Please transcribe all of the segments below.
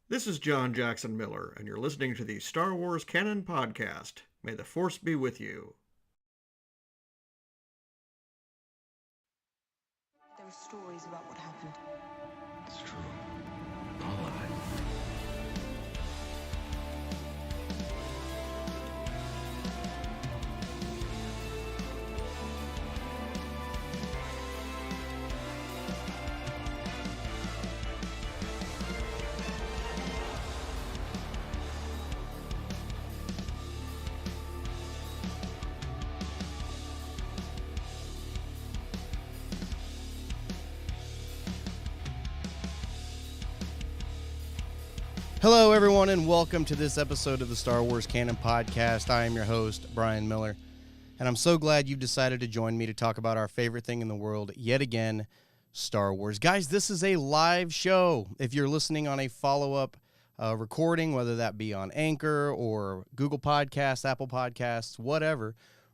This is John Jackson Miller, and you're listening to the Star Wars Canon Podcast. May the Force be with you. There are stories about what happened. It's true. All of it. Hello, everyone, and welcome to this episode of the Star Wars Canon Podcast. I am your host, Brian Miller, and I'm so glad you've decided to join me to talk about our favorite thing in the world, yet again, Star Wars. Guys, this is a live show. If you're listening on a follow-up recording, whether that be on Anchor or Google Podcasts, Apple Podcasts, whatever,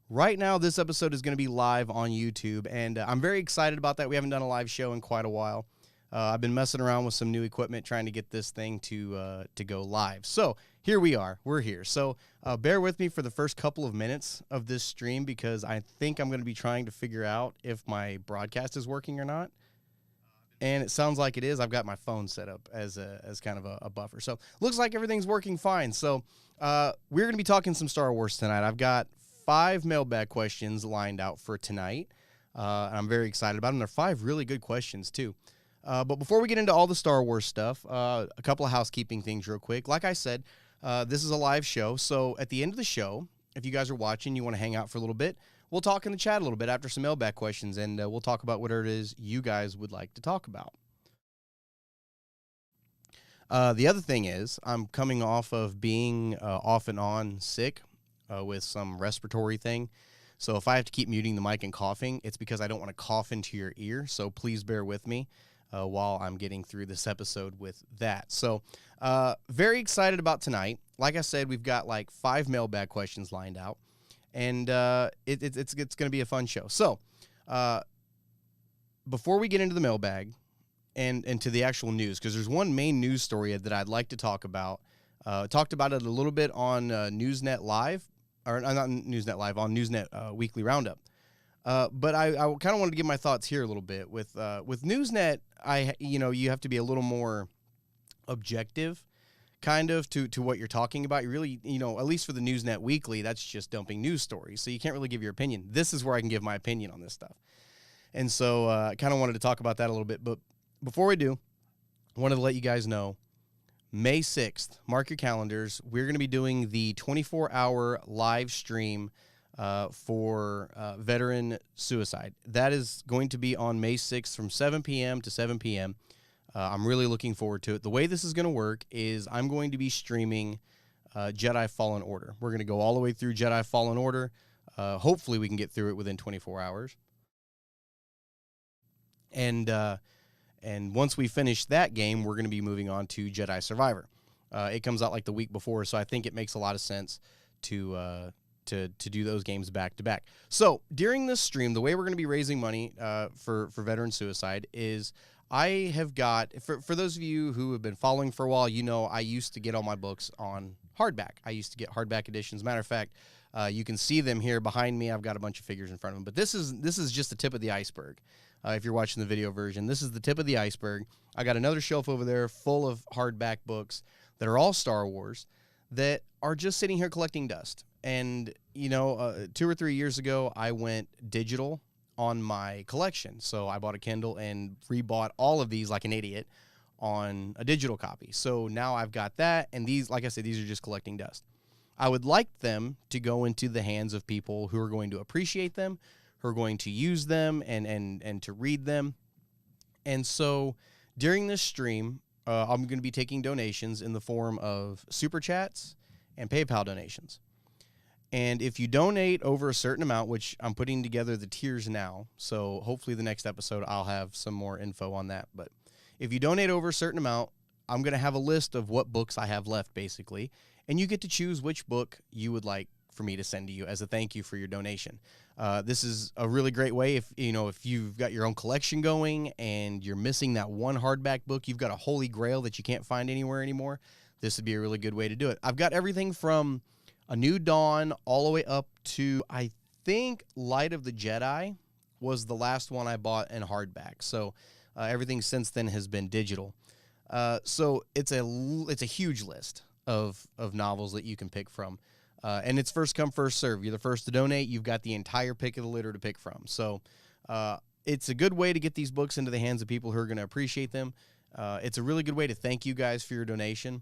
right now this episode is going to be live on YouTube, and I'm very excited about that. We haven't done a live show in quite a while. I've been messing around with some new equipment trying to get this thing to go live. So here we are. We're here. So bear with me for the first couple of minutes of this stream because I think I'm going to be trying to figure out if my broadcast is working or not. And it sounds like it is. I've got my phone set up as kind of a buffer. So looks like everything's working fine. So we're going to be talking some Star Wars tonight. I've got 5 mailbag questions lined out for tonight. And I'm very excited about them. They're 5 really good questions, too. But before we get into all the Star Wars stuff, a couple of housekeeping things real quick. Like I said, this is a live show, so at the end of the show, if you guys are watching, you want to hang out for a little bit, we'll talk in the chat a little bit after some mailbag questions, and we'll talk about whatever it is you guys would like to talk about. The other thing is, I'm coming off of being off and on sick with some respiratory thing. So if I have to keep muting the mic and coughing, it's because I don't want to cough into your ear, so please bear with me. While I'm getting through this episode with that. So very excited about tonight. Like I said, we've got like 5 mailbag questions lined out, and it's going to be a fun show. So before we get into the mailbag and to the actual news, because there's one main news story that I'd like to talk about. Talked about it a little bit on Newsnet Live, or not Newsnet Live, on Newsnet Weekly Roundup. But I kind of wanted to give my thoughts here a little bit. With Newsnet, you have to be a little more objective, kind of, to what you're talking about. You really, at least for the Newsnet Weekly, that's just dumping news stories. So you can't really give your opinion. This is where I can give my opinion on this stuff. And so I kind of wanted to talk about that a little bit. But before we do, I wanted to let you guys know, May 6th, mark your calendars, we're going to be doing the 24-hour live stream for veteran suicide. That is going to be on May 6th from 7 p.m. to 7 p.m. I'm really looking forward to it. The way this is going to work is I'm going to be streaming Jedi Fallen Order. We're going to go all the way through Jedi Fallen Order. Hopefully we can get through it within 24 hours. And once we finish that game, we're going to be moving on to Jedi Survivor. It comes out like the week before, so I think it makes a lot of sense to do those games back to back. So during this stream, the way we're going to be raising money for veteran suicide is I have got, for those of you who have been following for a while, I used to get all my books on hardback. I used to get hardback editions. Matter of fact, you can see them here behind me. I've got a bunch of figures in front of them, but this is just the tip of the iceberg. If you're watching the video version, this is the tip of the iceberg. I got another shelf over there full of hardback books that are all Star Wars that are just sitting here collecting dust. And, 2 or 3 years ago, I went digital on my collection. So I bought a Kindle and rebought all of these like an idiot on a digital copy. So now I've got that. And these, like I said, these are just collecting dust. I would like them to go into the hands of people who are going to appreciate them, who are going to use them and to read them. And so during this stream, I'm going to be taking donations in the form of super chats and PayPal donations. And if you donate over a certain amount, which I'm putting together the tiers now, so hopefully the next episode I'll have some more info on that. But if you donate over a certain amount, I'm going to have a list of what books I have left, basically. And you get to choose which book you would like for me to send to you as a thank you for your donation. This is a really great way if you've got your own collection going and you're missing that one hardback book, you've got a holy grail that you can't find anywhere anymore. This would be a really good way to do it. I've got everything from A New Dawn all the way up to, I think, Light of the Jedi was the last one I bought in hardback. So everything since then has been digital. So it's a huge list of novels that you can pick from. And it's first come, first serve. You're the first to donate. You've got the entire pick of the litter to pick from. So it's a good way to get these books into the hands of people who are going to appreciate them. It's a really good way to thank you guys for your donation.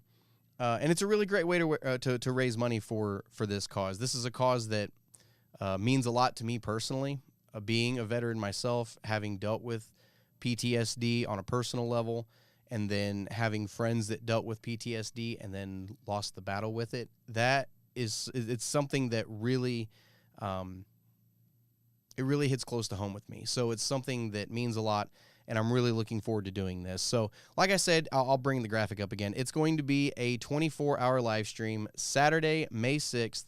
And it's a really great way to raise money for this cause. This is a cause that means a lot to me personally. Being a veteran myself, having dealt with PTSD on a personal level, and then having friends that dealt with PTSD and then lost the battle with it, it's something that really, it really hits close to home with me. So it's something that means a lot, and I'm really looking forward to doing this. So like I said, I'll bring the graphic up again. It's going to be a 24-hour live stream Saturday, May 6th,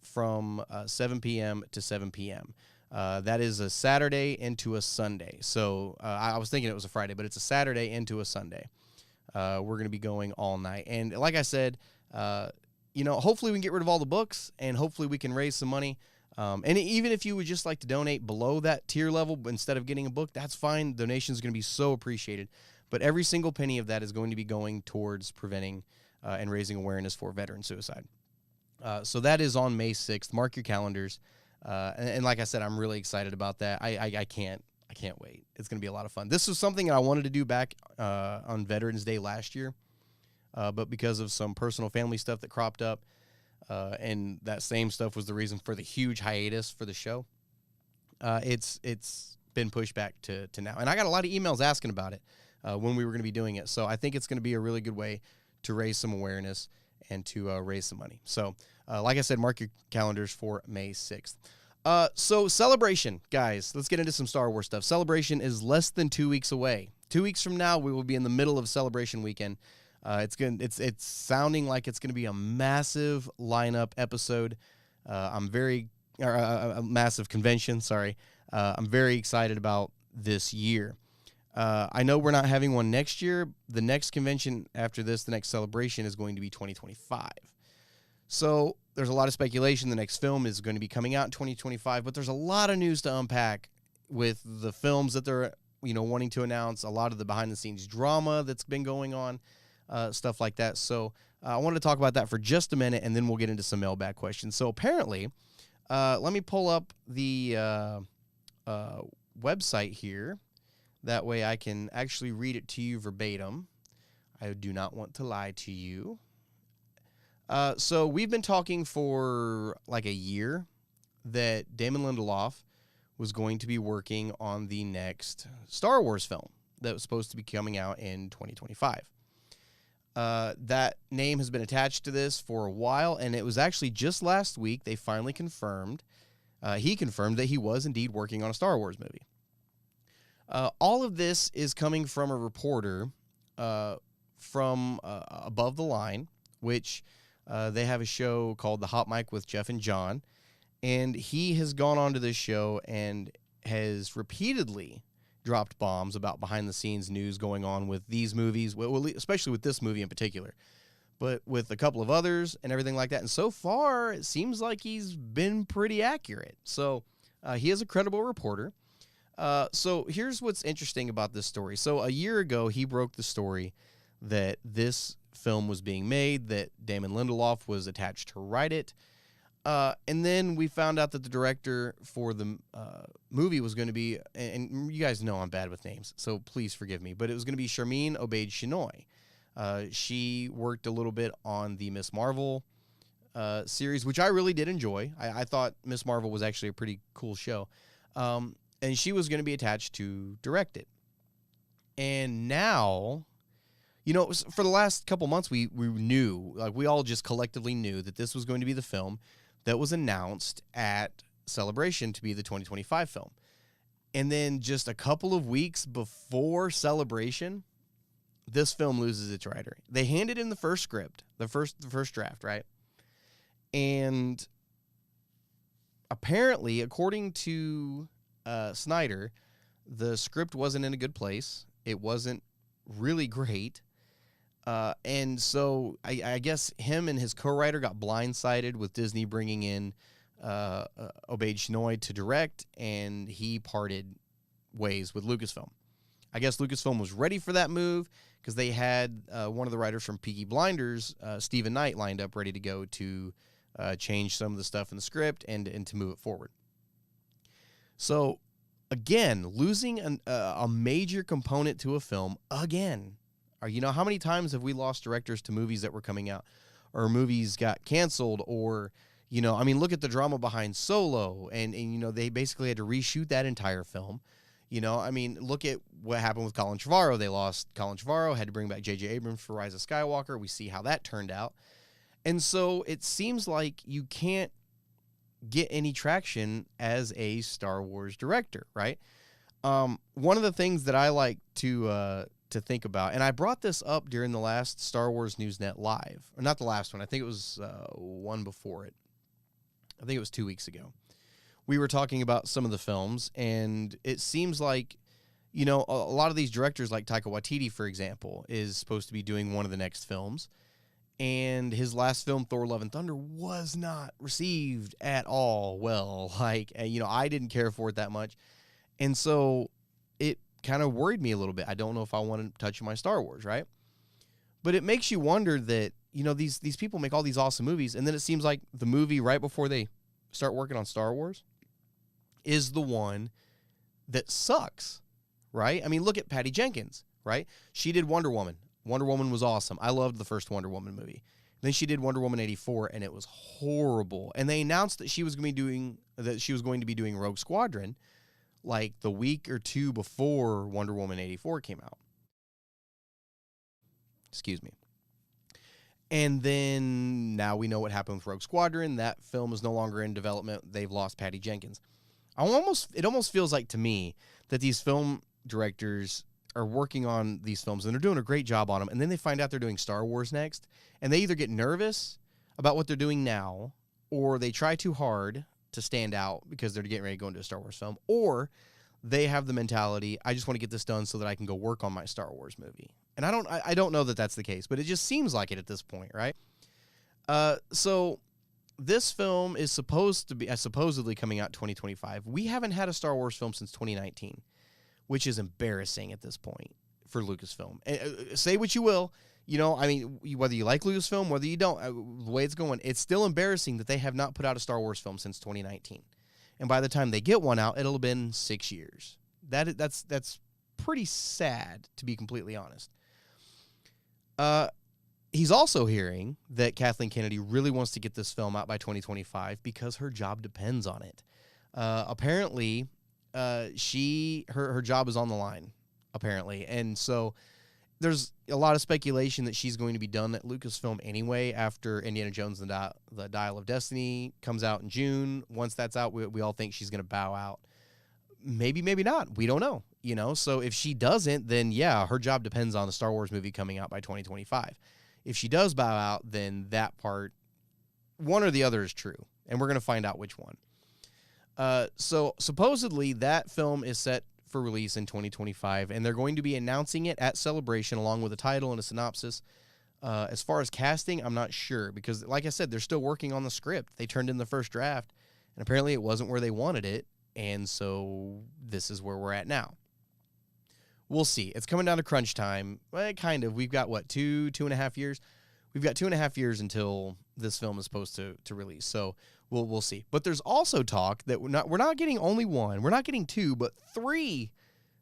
from 7 p.m. to 7 p.m. That is a Saturday into a Sunday. So I was thinking it was a Friday, but it's a Saturday into a Sunday. We're going to be going all night. And like I said, hopefully we can get rid of all the books, and hopefully we can raise some money. And even if you would just like to donate below that tier level instead of getting a book, that's fine. Donation is going to be so appreciated. But every single penny of that is going to be going towards preventing and raising awareness for veteran suicide. So that is on May 6th. Mark your calendars. And like I said, I'm really excited about that. I can't wait. It's going to be a lot of fun. This was something I wanted to do back on Veterans Day last year. But because of some personal family stuff that cropped up, and that same stuff was the reason for the huge hiatus for the show, it's been pushed back to now. And I got a lot of emails asking about it when we were going to be doing it. So I think it's going to be a really good way to raise some awareness and to raise some money. So like I said, mark your calendars for May 6th. So Celebration, guys, let's get into some Star Wars stuff. Celebration is less than 2 weeks away. 2 weeks from now, we will be in the middle of Celebration weekend. It's sounding like it's going to be a massive lineup episode. A massive convention. Sorry. I'm very excited about this year. I know we're not having one next year. The next convention after this, the next Celebration, is going to be 2025. So there's a lot of speculation. The next film is going to be coming out in 2025, but there's a lot of news to unpack with the films that they're wanting to announce. A lot of the behind the scenes drama that's been going on. Stuff like that. So I wanted to talk about that for just a minute, and then we'll get into some mailbag questions. So apparently, let me pull up the website here. That way I can actually read it to you verbatim. I do not want to lie to you. So we've been talking for like a year that Damon Lindelof was going to be working on the next Star Wars film that was supposed to be coming out in 2025. That name has been attached to this for a while, and it was actually just last week they finally confirmed, he confirmed that he was indeed working on a Star Wars movie. All of this is coming from a reporter from Above the Line, which they have a show called The Hot Mic with Jeff and John, and he has gone on to this show and has repeatedly dropped bombs about behind-the-scenes news going on with these movies, well, especially with this movie in particular, but with a couple of others and everything like that. And so far, it seems like he's been pretty accurate. So he is a credible reporter. So here's what's interesting about this story. So a year ago, he broke the story that this film was being made, that Damon Lindelof was attached to write it. And then we found out that the director for the movie was going to be, and you guys know I'm bad with names, so please forgive me, but it was going to be Sharmeen Obaid-Chinoy. She worked a little bit on the Ms. Marvel series, which I really did enjoy. I thought Ms. Marvel was actually a pretty cool show. And she was going to be attached to direct it. And now, for the last couple months, we knew, like we all just collectively knew that this was going to be the film that was announced at Celebration to be the 2025 film. And then just a couple of weeks before Celebration, this film loses its writer. They handed in the first script, the first draft, right? And apparently, according to Snyder, the script wasn't in a good place. It wasn't really great. And so I guess him and his co-writer got blindsided with Disney bringing in Obaid Chinoy to direct, and he parted ways with Lucasfilm. I guess Lucasfilm was ready for that move because they had one of the writers from Peaky Blinders, Stephen Knight, lined up ready to go to change some of the stuff in the script and to move it forward. So, again, losing a major component to a film again. Or, how many times have we lost directors to movies that were coming out, or movies got canceled, or, look at the drama behind Solo, and they basically had to reshoot that entire film. Look at what happened with Colin Trevorrow. They lost Colin Trevorrow, had to bring back J.J. Abrams for Rise of Skywalker. We see how that turned out. And so it seems like you can't get any traction as a Star Wars director, right? One of the things that I like to think about, and I brought this up during the last Star Wars Newsnet Live, or not the last one. I think it was one before it. I think it was 2 weeks ago. We were talking about some of the films, and it seems like, a lot of these directors, like Taika Waititi, for example, is supposed to be doing one of the next films, and his last film, Thor: Love and Thunder, was not received at all well. I didn't care for it that much, and so it kind of worried me a little bit. I don't know if I want to touch my Star Wars, right? But it makes you wonder that, these people make all these awesome movies, and then it seems like the movie right before they start working on Star Wars is the one that sucks, right? Look at Patty Jenkins, right? She did Wonder Woman. Wonder Woman was awesome. I loved the first Wonder Woman movie. Then she did Wonder Woman 84, and it was horrible. And they announced that she was going to be doing Rogue Squadron like the week or two before Wonder Woman 84 came out. Excuse me. And then now we know what happened with Rogue Squadron. That film is no longer in development. They've lost Patty Jenkins. It almost feels like to me that these film directors are working on these films and they're doing a great job on them, and then they find out they're doing Star Wars next, and they either get nervous about what they're doing now, or they try too hard to stand out because they're getting ready to go into a Star Wars film, or they have the mentality, I just want to get this done so that I can go work on my Star Wars movie. And I don't know that that's the case, but it just seems like it at this point, right? So this film is supposedly coming out 2025. We haven't had a Star Wars film since 2019, which is embarrassing at this point for Lucasfilm. Say what you will, whether you like Lucasfilm, whether you don't, the way it's going, it's still embarrassing that they have not put out a Star Wars film since 2019. And by the time they get one out, it'll have been 6 years. That's pretty sad, to be completely honest. He's also hearing that Kathleen Kennedy really wants to get this film out by 2025 because her job depends on it. Apparently, her job is on the line, apparently. And so there's a lot of speculation that she's going to be done at Lucasfilm anyway after Indiana Jones and the Dial of Destiny comes out in June. Once that's out, we all think she's going to bow out. Maybe, maybe not. We don't know, So if she doesn't, then yeah, her job depends on the Star Wars movie coming out by 2025. If she does bow out, then that part, one or the other is true, and we're going to find out which one. So supposedly that film is set for release in 2025, and they're going to be announcing it at Celebration along with a title and a synopsis. As far as casting, I'm not sure because, like I said, they're still working on the script. They turned in the first draft, and apparently it wasn't where they wanted it, and so this is where we're at now. We'll see. It's coming down to crunch time. Well, kind of. We've got, 2.5 years? We've got 2.5 years until this film is supposed to release. So we'll see. But there's also talk that we're not getting only one. We're not getting two, but 3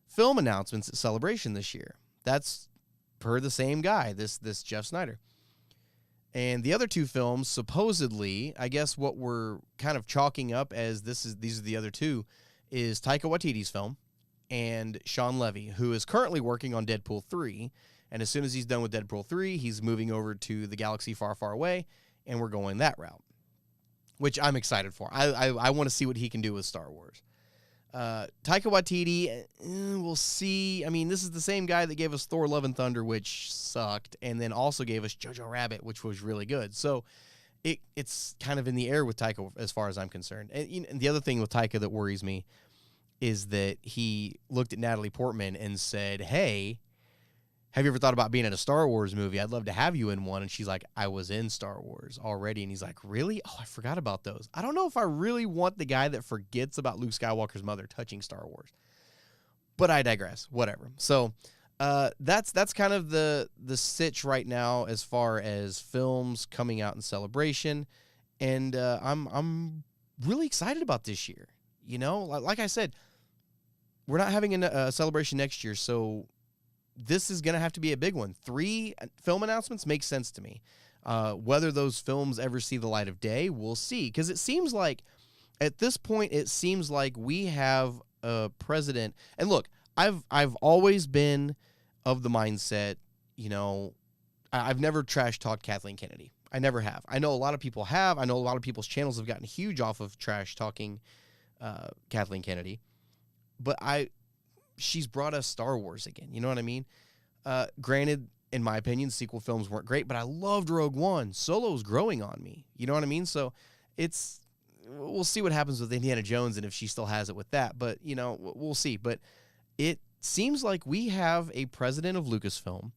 film announcements at Celebration this year. That's per the same guy, this Jeff Snyder. And the other 2 films, supposedly, I guess what we're kind of chalking up as these are the other 2, is Taika Waititi's film and Sean Levy, who is currently working on Deadpool 3. And as soon as he's done with Deadpool 3, he's moving over to the galaxy far, far away, and we're going that route, which I'm excited for. I want to see what he can do with Star Wars. Taika Waititi, we'll see. This is the same guy that gave us Thor: Love and Thunder, which sucked, and then also gave us Jojo Rabbit, which was really good. So it's kind of in the air with Taika as far as I'm concerned. And the other thing with Taika that worries me is that he looked at Natalie Portman and said, hey, have you ever thought about being in a Star Wars movie? I'd love to have you in one. And she's like, I was in Star Wars already. And he's like, really? Oh, I forgot about those. I don't know if I really want the guy that forgets about Luke Skywalker's mother touching Star Wars. But I digress. Whatever. So that's kind of the sitch right now as far as films coming out in Celebration. And I'm really excited about this year. You know, like I said, we're not having a Celebration next year, so this is going to have to be a big one. 3 film announcements makes sense to me. Whether those films ever see the light of day, we'll see. Because it seems like, at this point, we have a president. And look, I've always been of the mindset, you know, I've never trash-talked Kathleen Kennedy. I never have. I know a lot of people have. I know a lot of people's channels have gotten huge off of trash-talking Kathleen Kennedy. But she's brought us Star Wars again. You know what I mean? Granted, in my opinion, sequel films weren't great, but I loved Rogue One. Solo's growing on me. You know what I mean? So we'll see what happens with Indiana Jones and if she still has it with that. But, you know, we'll see. But it seems like we have a president of Lucasfilm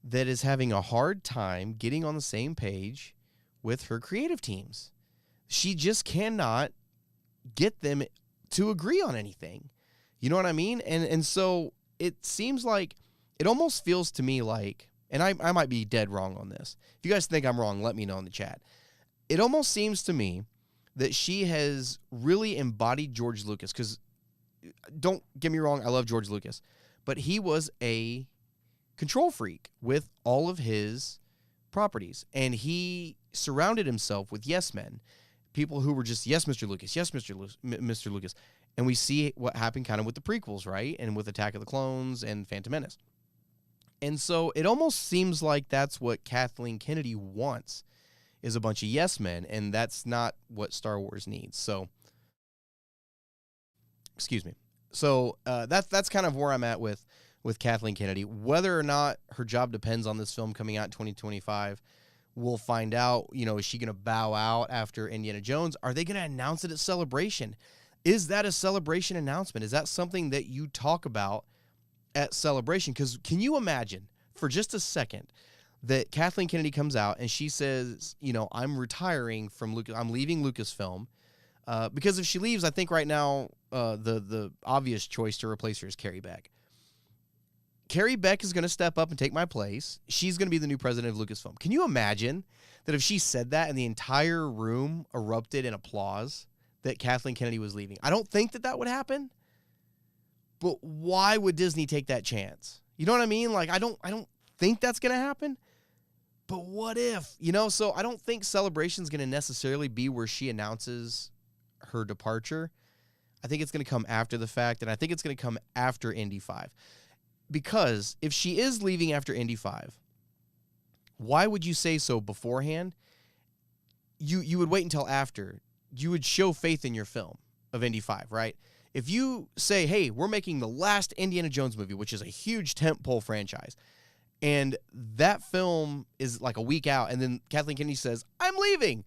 that is having a hard time getting on the same page with her creative teams. She just cannot get them to agree on anything. You know what I mean? And so it seems like, it almost feels to me like, and I might be dead wrong on this. If you guys think I'm wrong, let me know in the chat. It almost seems to me that she has really embodied George Lucas, because don't get me wrong, I love George Lucas, but he was a control freak with all of his properties, and he surrounded himself with yes men, people who were just, yes, Mr. Lucas, yes, Mr. Lucas. And we see what happened kind of with the prequels, right? And with Attack of the Clones and Phantom Menace. And so it almost seems like that's what Kathleen Kennedy wants, is a bunch of yes men, and that's not what Star Wars needs. So, excuse me. So that's kind of where I'm at with Kathleen Kennedy. Whether or not her job depends on this film coming out in 2025, we'll find out. You know, is she going to bow out after Indiana Jones? Are they going to announce it at Celebration? Is that a Celebration announcement? Is that something that you talk about at Celebration? Because can you imagine for just a second that Kathleen Kennedy comes out and she says, you know, I'm retiring from Lucas, I'm leaving Lucasfilm. Because if she leaves, I think right now the obvious choice to replace her is Carrie Beck. Carrie Beck is going to step up and take my place. She's going to be the new president of Lucasfilm. Can you imagine that if she said that and the entire room erupted in applause that Kathleen Kennedy was leaving? I don't think that would happen. But why would Disney take that chance? You know what I mean? Like, I don't think that's going to happen. But what if? You know, so I don't think Celebration's going to necessarily be where she announces her departure. I think it's going to come after the fact, and I think it's going to come after Indy 5. Because if she is leaving after Indy 5, why would you say so beforehand? You would wait until after. You would show faith in your film of Indy 5, right? If you say, hey, we're making the last Indiana Jones movie, which is a huge tentpole franchise, and that film is like a week out, and then Kathleen Kennedy says, I'm leaving.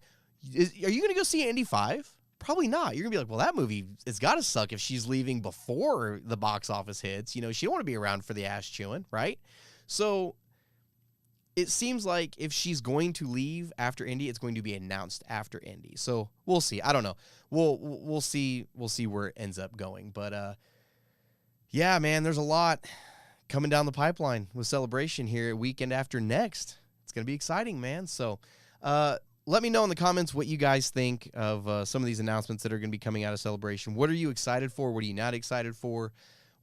Are you going to go see Indy 5? Probably not. You're going to be like, well, that movie, it's got to suck if she's leaving before the box office hits. You know, she don't want to be around for the ass chewing, right? So it seems like if she's going to leave after Indy, it's going to be announced after Indy. So we'll see. I don't know. We'll see. We'll see where it ends up going. But yeah, man, there's a lot coming down the pipeline with Celebration here weekend after next. It's going to be exciting, man. So let me know in the comments what you guys think of some of these announcements that are going to be coming out of Celebration. What are you excited for? What are you not excited for?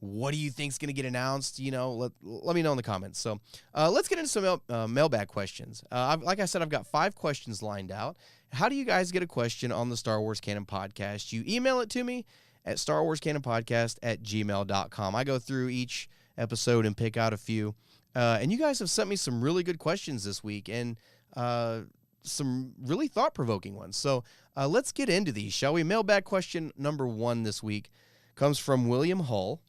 What do you think is going to get announced? You know, let me know in the comments. So let's get into some mailbag questions. Like I said, I've got 5 questions lined out. How do you guys get a question on the Star Wars Canon Podcast? You email it to me at starwarscanonpodcast@gmail.com. I go through each episode and pick out a few. And you guys have sent me some really good questions this week and some really thought-provoking ones. So let's get into these, shall we? Mailbag question number 1 this week comes from William Hull.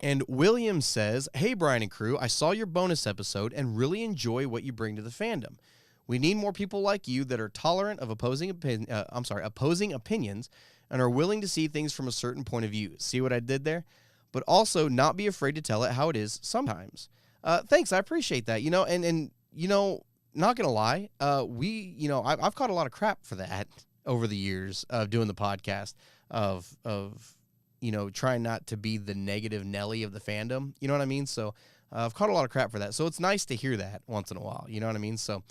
And William says, hey, Brian and crew, I saw your bonus episode and really enjoy what you bring to the fandom. We need more people like you that are tolerant of opposing opinions and are willing to see things from a certain point of view. See what I did there? But also not be afraid to tell it how it is sometimes. Thanks, I appreciate that. And not gonna lie, I've caught a lot of crap for that over the years of doing the podcast of trying not to be the negative Nelly of the fandom. You know what I mean? So I've caught a lot of crap for that. So it's nice to hear that once in a while. You know what I mean? So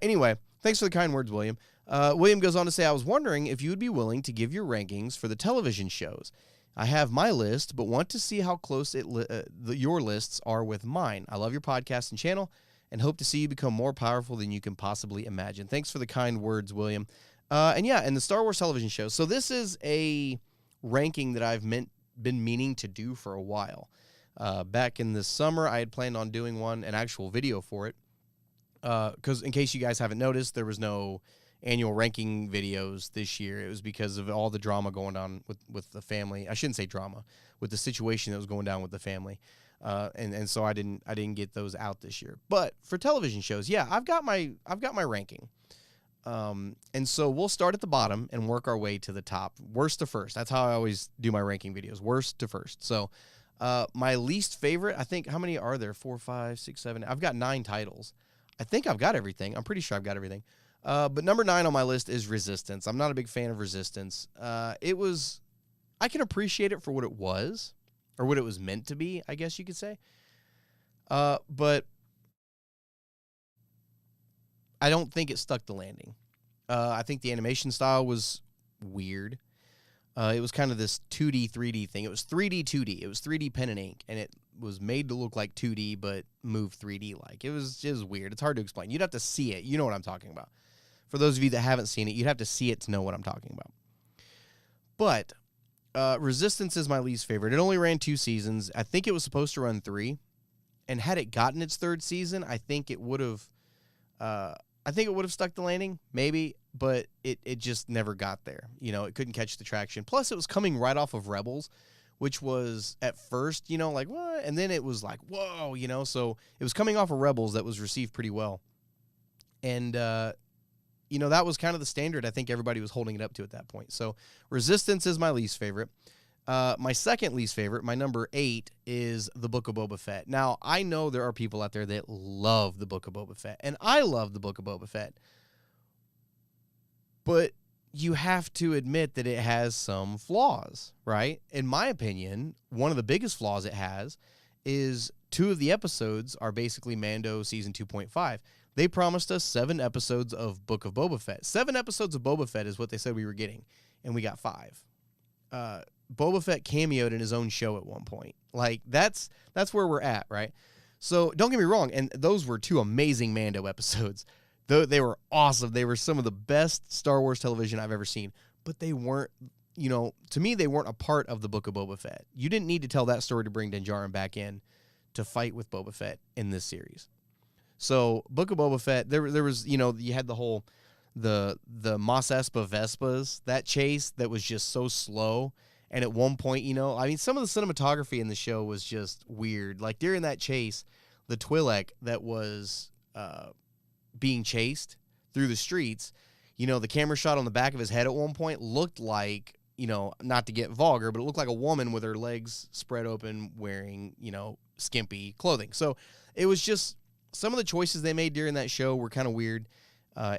anyway, thanks for the kind words, William. William goes on to say, I was wondering if you would be willing to give your rankings for the television shows. I have my list, but want to see how close your lists are with mine. I love your podcast and channel and hope to see you become more powerful than you can possibly imagine. Thanks for the kind words, William. And the Star Wars television shows. So this is a ranking that I've been meaning to do for a while. Back in the summer, I had planned on doing an actual video for it. Because in case you guys haven't noticed, there was no annual ranking videos this year. It was because of all the drama going on with the family. I shouldn't say drama, with the situation that was going down with the family. And so I didn't get those out this year. But for television shows, yeah, I've got my ranking. And so we'll start at the bottom and work our way to the top, worst to first. That's how I always do my ranking videos, worst to first. So my least favorite, I think, how many are there? 4, 5, 6, 7. I've got 9 titles. I think I've got everything. I'm pretty sure I've got everything. But number 9 on my list is Resistance. I'm not a big fan of Resistance. I can appreciate it for what it was, or what it was meant to be, I guess you could say. But I don't think it stuck the landing. I think the animation style was weird. It was kind of this 2D, 3D thing. It was 3D, 2D. It was 3D pen and ink, and it was made to look like 2D, but move 3D like. It was just weird. It's hard to explain. You'd have to see it. You know what I'm talking about. For those of you that haven't seen it, you'd have to see it to know what I'm talking about. But Resistance is my least favorite. It only ran 2 seasons. I think it was supposed to run 3. And had it gotten its 3rd season, I think it would have stuck the landing, maybe, but it just never got there. It couldn't catch the traction. Plus, it was coming right off of Rebels, which was at first, like, what? And then it was like, whoa, so it was coming off of Rebels that was received pretty well. And, that was kind of the standard I think everybody was holding it up to at that point. So Resistance is my least favorite. My second least favorite, my number 8, is The Book of Boba Fett. Now, I know there are people out there that love The Book of Boba Fett, and I love The Book of Boba Fett. But you have to admit that it has some flaws, right? In my opinion, one of the biggest flaws it has is 2 of the episodes are basically Mando Season 2.5. They promised us 7 episodes of Book of Boba Fett. 7 episodes of Boba Fett is what they said we were getting, and we got 5. Boba Fett cameoed in his own show at one point. Like, that's where we're at, right? So don't get me wrong, and those were 2 amazing Mando episodes. They were awesome. They were some of the best Star Wars television I've ever seen, but they weren't, to me, they weren't a part of the Book of Boba Fett. You didn't need to tell that story to bring Din Djarin back in to fight with Boba Fett in this series. So Book of Boba Fett, there was, you had the whole, the Mos Espa Vespas, that chase that was just so slow. And at one point, some of the cinematography in the show was just weird. Like during that chase, the Twi'lek that was being chased through the streets, the camera shot on the back of his head at one point looked like, not to get vulgar, but it looked like a woman with her legs spread open wearing, skimpy clothing. So it was just, some of the choices they made during that show were kind of weird,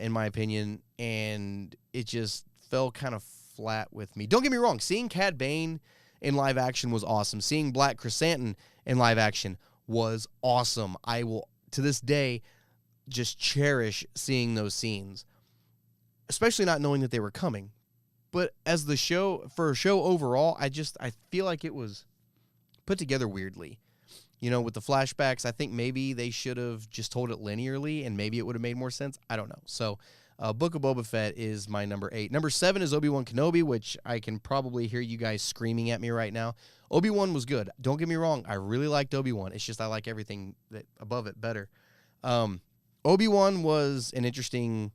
in my opinion, and it just fell kind of flat with me. Don't get me wrong, seeing Cad Bane in live action was awesome. Seeing Black Chrysanthemum in live action was awesome. I will, to this day, just cherish seeing those scenes, especially not knowing that they were coming. But as the show, for a show overall, I feel like it was put together weirdly. With the flashbacks, I think maybe they should have just told it linearly, and maybe it would have made more sense. I don't know. So, Book of Boba Fett is my number 8. Number 7 is Obi-Wan Kenobi, which I can probably hear you guys screaming at me right now. Obi-Wan was good. Don't get me wrong. I really liked Obi-Wan. It's just I like everything that above it better. Obi-Wan was an interesting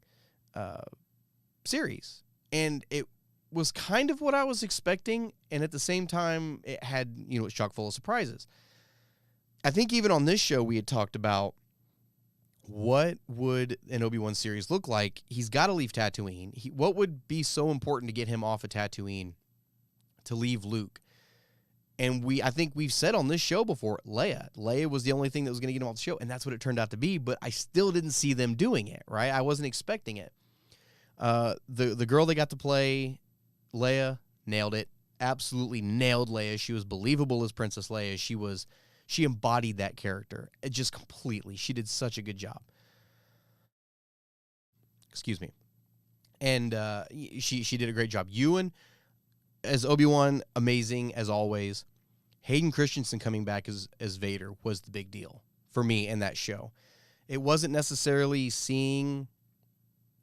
series, and it was kind of what I was expecting, and at the same time, it had, it's chock full of surprises. I think even on this show we had talked about what would an Obi-Wan series look like? He's got to leave Tatooine. What would be so important to get him off of Tatooine to leave Luke? And I think we've said on this show before, Leia. Leia was the only thing that was going to get him off the show, and that's what it turned out to be, but I still didn't see them doing it, right? I wasn't expecting it. The girl they got to play, Leia, nailed it. Absolutely nailed Leia. She was believable as Princess Leia. She embodied that character just completely. She did such a good job. Excuse me. And she did a great job. Ewan, as Obi-Wan, amazing as always. Hayden Christensen coming back as Vader was the big deal for me in that show. It wasn't necessarily seeing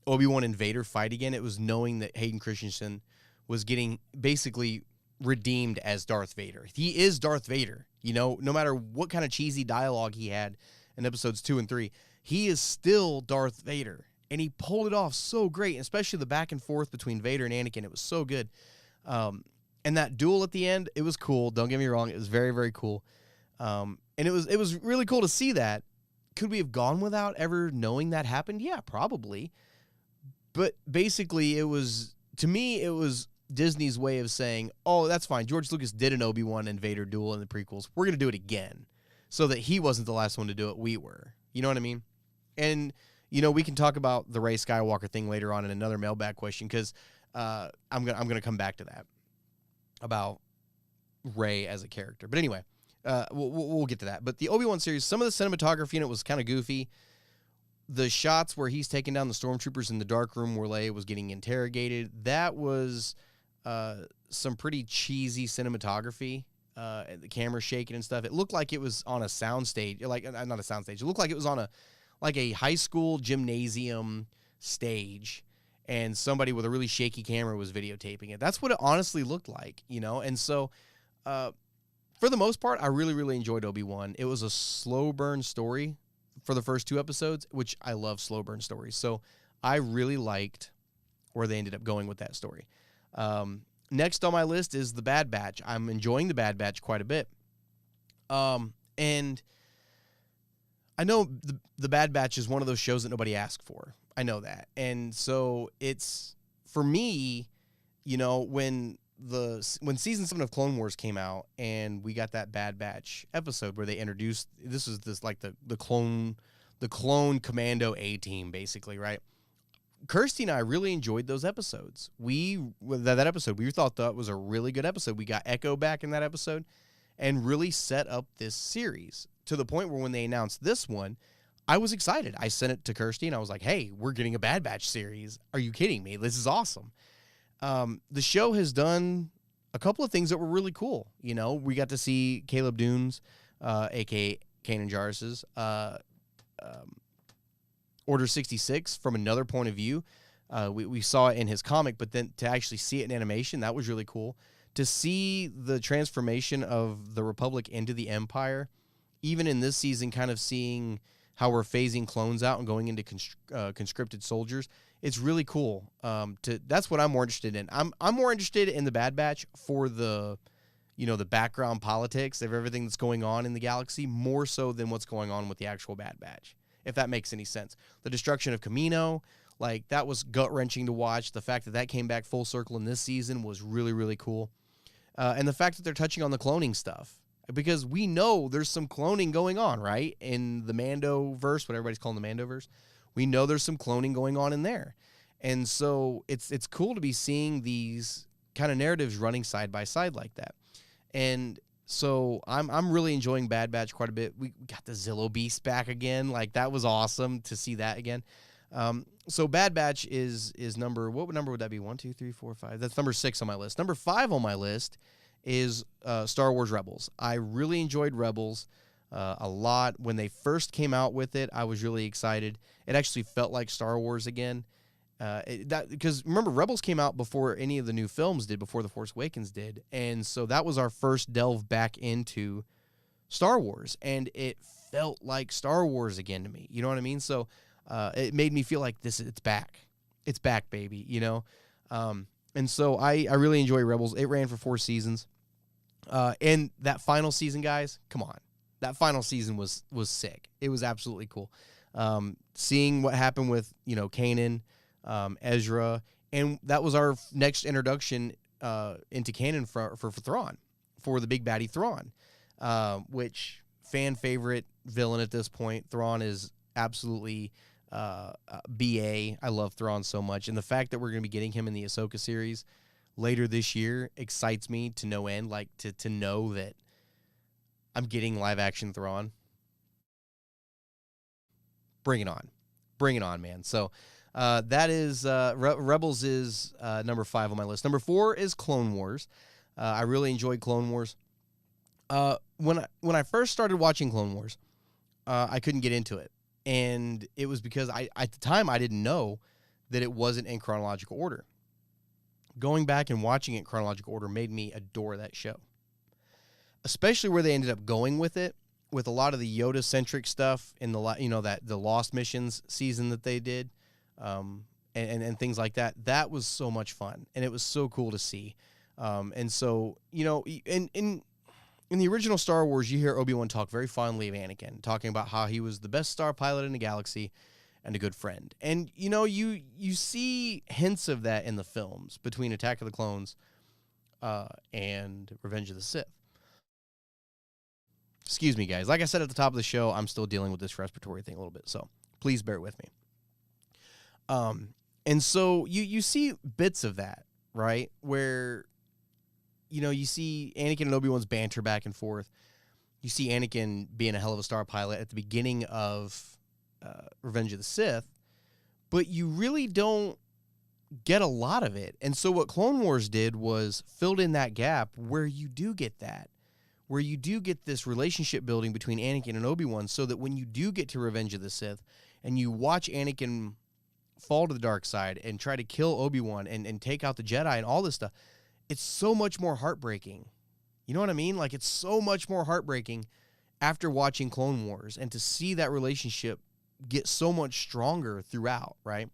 Obi-Wan and Vader fight again. It was knowing that Hayden Christensen was getting basically redeemed as Darth Vader. He is Darth Vader. You know, no matter what kind of cheesy dialogue he had in episodes 2 and 3, he is still Darth Vader. And he pulled it off so great, especially the back and forth between Vader and Anakin. It was so good. And that duel at the end, it was cool. Don't get me wrong. It was very, very cool. And it was really cool to see that. Could we have gone without ever knowing that happened? Yeah, probably. But basically, to me, it was Disney's way of saying, oh, that's fine. George Lucas did an Obi-Wan and Vader duel in the prequels. We're going to do it again. So that he wasn't the last one to do it. We were. You know what I mean? And, you know, we can talk about the Rey Skywalker thing later on in another mailbag question, because I'm gonna come back to that about Rey as a character. But anyway, we'll get to that. But the Obi-Wan series, some of the cinematography in it was kind of goofy. The shots where he's taking down the stormtroopers in the dark room where Leia was getting interrogated, that was some pretty cheesy cinematography. The camera shaking and stuff. It looked like it was on a soundstage, like not a soundstage. It looked like it was on a high school gymnasium stage, and somebody with a really shaky camera was videotaping it. That's what it honestly looked like, you know? And so, for the most part, I really, really enjoyed Obi-Wan. It was a slow burn story for the first 2 episodes, which I love slow burn stories. So I really liked where they ended up going with that story. Next on my list is The Bad Batch. I'm enjoying The Bad Batch quite a bit. And I know the Bad Batch is one of those shows that nobody asked for. I know that. And so it's, for me, you know, when season 7 of Clone Wars came out and we got that Bad Batch episode where they introduced, the clone commando A-team, basically, right? Kirsty and I really enjoyed those episodes. That episode, we thought that was a really good episode. We got Echo back in that episode and really set up this series to the point where when they announced this one, I was excited. I sent it to Kirsty and I was like, hey, we're getting a Bad Batch series. Are you kidding me? This is awesome. The show has done a couple of things that were really cool. You know, we got to see Caleb Dunes, a.k.a. Kanan Jarrus's, Order 66 from another point of view. We saw it in his comic, but then to actually see it in animation, that was really cool. To see the transformation of the Republic into the Empire, even in this season, kind of seeing how we're phasing clones out and going into conscripted soldiers, it's really cool. That's what I'm more interested in. I'm more interested in the Bad Batch for the background politics of everything that's going on in the galaxy, more so than what's going on with the actual Bad Batch, if that makes any sense. The destruction of Kamino, like, that was gut-wrenching to watch. The fact that came back full circle in this season was really, really cool. And the fact that they're touching on the cloning stuff, because we know there's some cloning going on, right? In the Mando-verse, what everybody's calling the Mando-verse, we know there's some cloning going on in there. And so it's cool to be seeing these kind of narratives running side by side like that. And so I'm really enjoying Bad Batch quite a bit. We got the Zillow Beast back again. Like, that was awesome to see that again. So Bad Batch is what number would that be? 1, 2, 3, 4, 5. That's number 6 on my list. Number 5 on my list is Star Wars Rebels. I really enjoyed Rebels a lot. When they first came out with it, I was really excited. It actually felt like Star Wars again. Because remember, Rebels came out before any of the new films did, before The Force Awakens did. And so that was our first delve back into Star Wars. And it felt like Star Wars again to me. You know what I mean? So it made me feel like it's back. It's back, baby, you know? And so I really enjoy Rebels. It ran for 4 seasons. And that final season, guys, come on. That final season was sick. It was absolutely cool. Seeing what happened with, Kanan, Ezra, and that was our next introduction into canon for Thrawn, for the big baddie Thrawn, which fan favorite villain at this point. Thrawn is absolutely BA. I love Thrawn so much, and the fact that we're going to be getting him in the Ahsoka series later this year excites me to no end. Like to know that I'm getting live action Thrawn. Bring it on, man. So that is Rebels is number 5 on my list. Number 4 is Clone Wars. I really enjoyed Clone Wars. When I first started watching Clone Wars, I couldn't get into it, and it was because at the time I didn't know that it wasn't in chronological order. Going back and watching it in chronological order made me adore that show, especially where they ended up going with it, with a lot of the Yoda-centric stuff in the Lost Missions season that they did, and things like that. That was so much fun, and it was so cool to see. And so, in the original Star Wars, you hear Obi-Wan talk very fondly of Anakin, talking about how he was the best star pilot in the galaxy and a good friend. And, you see hints of that in the films between Attack of the Clones and Revenge of the Sith. Excuse me, guys. Like I said at the top of the show, I'm still dealing with this respiratory thing a little bit, so please bear with me. And so you see bits of that, right? Where, you see Anakin and Obi-Wan's banter back and forth. You see Anakin being a hell of a star pilot at the beginning of Revenge of the Sith, but you really don't get a lot of it. And so what Clone Wars did was filled in that gap where you do get that, where you do get this relationship building between Anakin and Obi-Wan, so that when you do get to Revenge of the Sith and you watch Anakin fall to the dark side and try to kill Obi-Wan and take out the Jedi and all this stuff, it's so much more heartbreaking. You know what I mean? Like, it's so much more heartbreaking after watching Clone Wars, and to see that relationship get so much stronger throughout, right?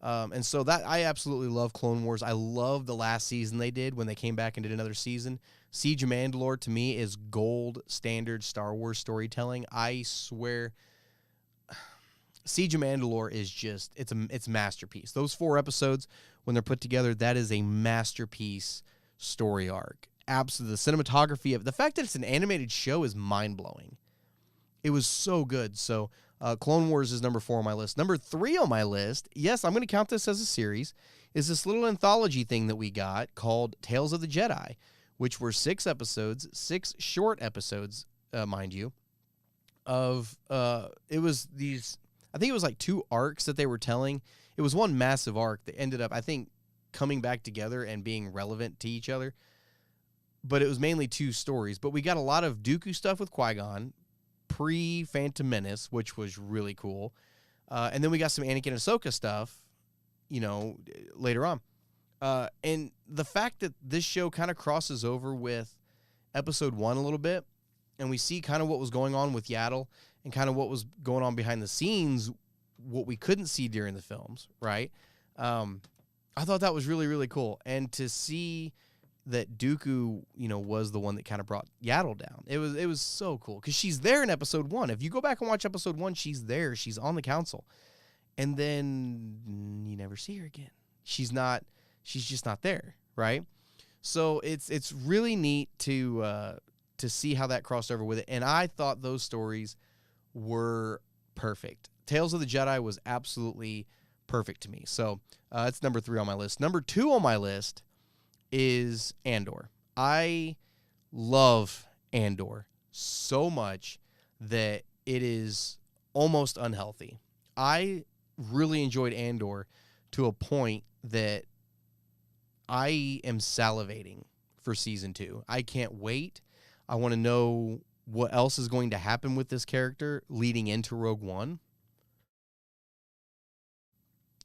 And so that I absolutely love Clone Wars. I love the last season they did when they came back and did another season. Siege of Mandalore, to me, is gold standard Star Wars storytelling. I swear, Siege of Mandalore is just, it's a masterpiece. Those 4 episodes, when they're put together, that is a masterpiece story arc. Absolutely. The cinematography of the fact that it's an animated show is mind-blowing. It was so good. So Clone Wars is number 4 on my list. Number 3 on my list, yes, I'm going to count this as a series, is this little anthology thing that we got called Tales of the Jedi, which were 6 episodes, 6 short episodes, mind you, of, it was these, I think it was like 2 arcs that they were telling. It was one massive arc that ended up, I think, coming back together and being relevant to each other. But it was mainly 2 stories. But we got a lot of Dooku stuff with Qui-Gon, pre-Phantom Menace, which was really cool. And then we got some Anakin and Ahsoka stuff, later on. And the fact that this show kind of crosses over with Episode 1 a little bit, and we see kind of what was going on with Yaddle and kind of what was going on behind the scenes, what we couldn't see during the films, right? I thought that was really, really cool. And to see that Dooku, was the one that kind of brought Yaddle down. It was so cool, because she's there in Episode 1. If you go back and watch Episode 1, she's there. She's on the council. And then you never see her again. She's just not there, right? So it's really neat to see how that crossed over with it. And I thought those stories were perfect. Tales of the Jedi was absolutely perfect to me. So it's number 3 on my list. Number 2 on my list is Andor. I love Andor so much that it is almost unhealthy. I really enjoyed Andor to a point that I am salivating for season 2. I can't wait. I want to know what else is going to happen with this character leading into Rogue One.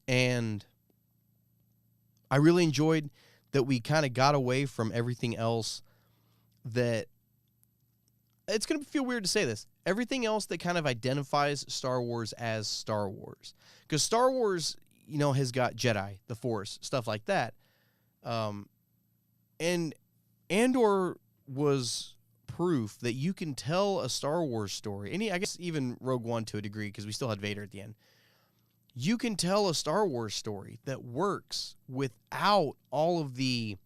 And I really enjoyed that we kind of got away from everything else that, it's going to feel weird to say this, everything else that kind of identifies Star Wars as Star Wars. Because Star Wars, has got Jedi, the Force, stuff like that. And Andor was proof that you can tell a Star Wars story. I guess even Rogue One to a degree, because we still had Vader at the end. You can tell a Star Wars story that works without all of the,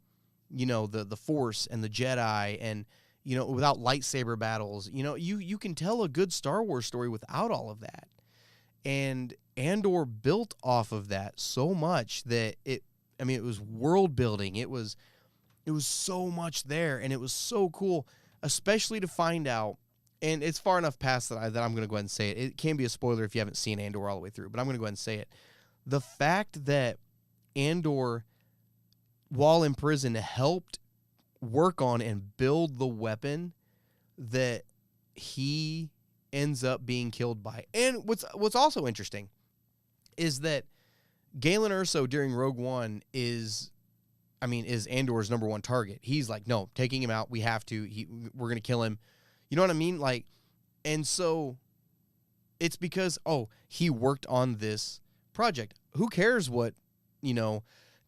the Force and the Jedi and, without lightsaber battles. You can tell a good Star Wars story without all of that. And Andor built off of that so much that it was world building. It was so much there, and it was so cool, especially to find out. And it's far enough past that I'm going to go ahead and say it. It can be a spoiler if you haven't seen Andor all the way through, but I'm going to go ahead and say it. The fact that Andor, while in prison, helped work on and build the weapon that he ends up being killed by. And what's also interesting is that Galen Erso during Rogue One is Andor's number one target. He's like, no, taking him out. We have to. We're going to kill him. You know what I mean? Like, and so it's because, he worked on this project. Who cares what,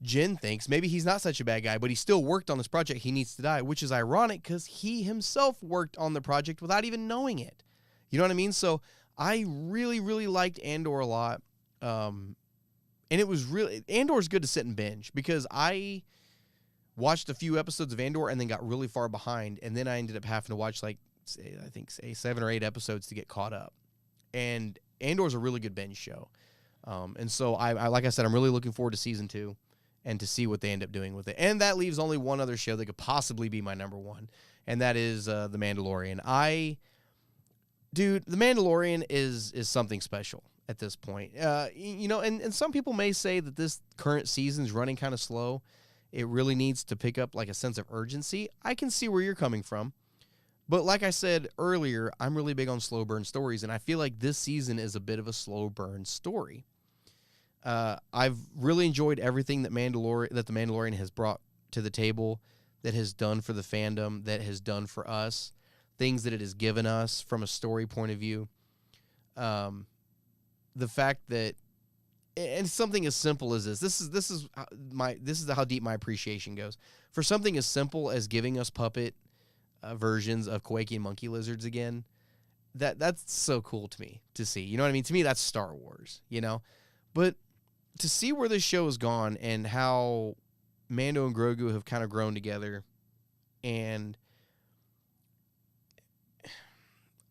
Jin thinks? Maybe he's not such a bad guy, but he still worked on this project. He needs to die, which is ironic because he himself worked on the project without even knowing it. You know what I mean? So I really, really liked Andor a lot. And it was Andor's good to sit and binge because I watched a few episodes of Andor and then got really far behind. And then I ended up having to watch I think 7 or 8 episodes to get caught up. And Andor's a really good binge show. And so I like I said, I'm really looking forward to season 2 and to see what they end up doing with it. And that leaves only one other show that could possibly be my number one. And that is The Mandalorian. Dude, The Mandalorian is something special at this point. And some people may say that this current season's running kind of slow. It really needs to pick up like a sense of urgency. I can see where you're coming from. But like I said earlier, I'm really big on slow burn stories, and I feel like this season is a bit of a slow burn story. I've really enjoyed everything that the Mandalorian has brought to the table, that has done for the fandom, that has done for us, things that it has given us from a story point of view. The fact that, and something as simple as this is how deep my appreciation goes. For something as simple as giving us puppet versions of Kowakian monkey lizards again, that's so cool to me to see. You know what I mean? To me, that's Star Wars, But to see where this show has gone and how Mando and Grogu have kind of grown together, and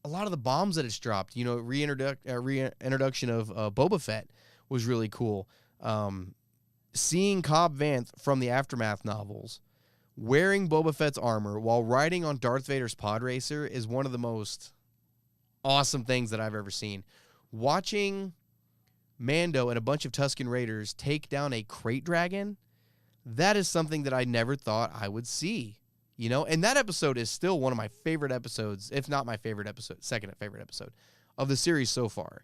a lot of the bombs that it's dropped, reintroduction of Boba Fett was really cool. Seeing Cobb Vanth from the Aftermath novels wearing Boba Fett's armor while riding on Darth Vader's pod racer is one of the most awesome things that I've ever seen. Watching Mando and a bunch of Tusken Raiders take down a crate dragon, that is something that I never thought I would see. And that episode is still one of my favorite episodes, if not my favorite episode, second favorite episode of the series so far.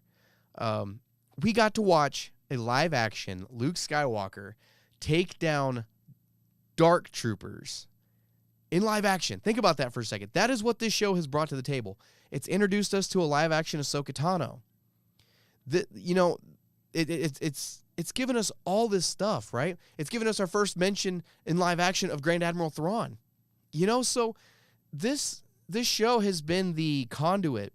We got to watch a live action Luke Skywalker take down Dark Troopers in live action. Think about that for a second. That is what this show has brought to the table. It's introduced us to a live action Ahsoka Tano. It's given us all this stuff, right? It's given us our first mention in live action of Grand Admiral Thrawn. So this show has been the conduit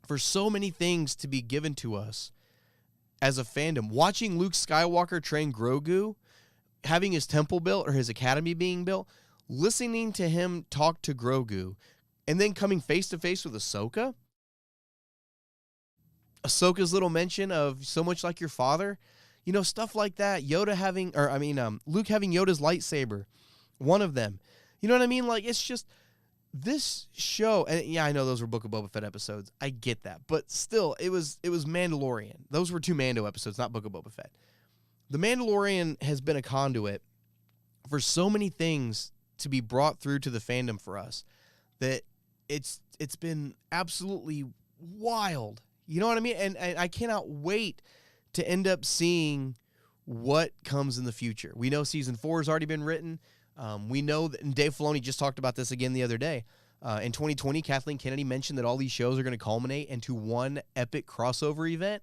for so many things to be given to us as a fandom. Watching Luke Skywalker train Grogu, having his temple built or his academy being built, listening to him talk to Grogu, and then coming face to face with Ahsoka. Ahsoka's little mention of so much like your father, stuff like that. Luke having Yoda's lightsaber, one of them. You know what I mean? Like, it's just this show, and yeah, I know those were Book of Boba Fett episodes. I get that, but still, it was Mandalorian. Those were 2 Mando episodes, not Book of Boba Fett. The Mandalorian has been a conduit for so many things to be brought through to the fandom for us that it's been absolutely wild. You know what I mean? And I cannot wait to end up seeing what comes in the future. We know season 4 has already been written. We know that, and Dave Filoni just talked about this again the other day. In 2020, Kathleen Kennedy mentioned that all these shows are going to culminate into one epic crossover event.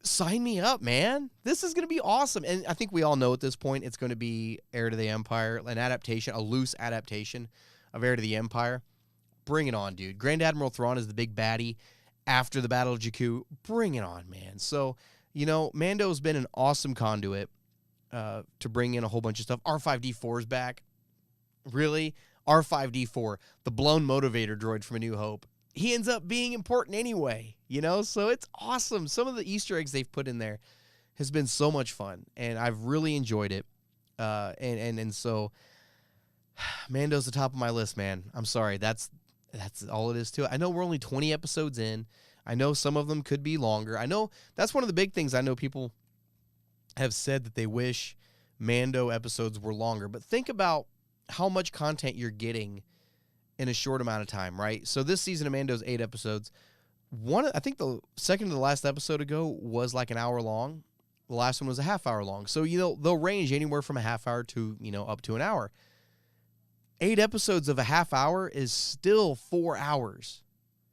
Sign me up, man. This is going to be awesome. And I think we all know at this point it's going to be Heir to the Empire, an adaptation, a loose adaptation of Heir to the Empire. Bring it on, dude. Grand Admiral Thrawn is the big baddie after the Battle of Jakku. Bring it on, man. So, Mando's been an awesome conduit to bring in a whole bunch of stuff. R5-D4 is back. Really? R5-D4, the blown motivator droid from A New Hope. He ends up being important anyway, So it's awesome. Some of the Easter eggs they've put in there has been so much fun, and I've really enjoyed it. And so Mando's the top of my list, man. I'm sorry. That's all it is to it. I know we're only 20 episodes in. I know some of them could be longer. I know that's one of the big things. I know people have said that they wish Mando episodes were longer, but think about how much content you're getting in a short amount of time, right? So this season of Mando's 8 episodes. I think the second to the last episode ago was like an hour long. The last one was a half hour long. So, they'll range anywhere from a half hour to, up to an hour. 8 episodes of a half hour is still 4 hours.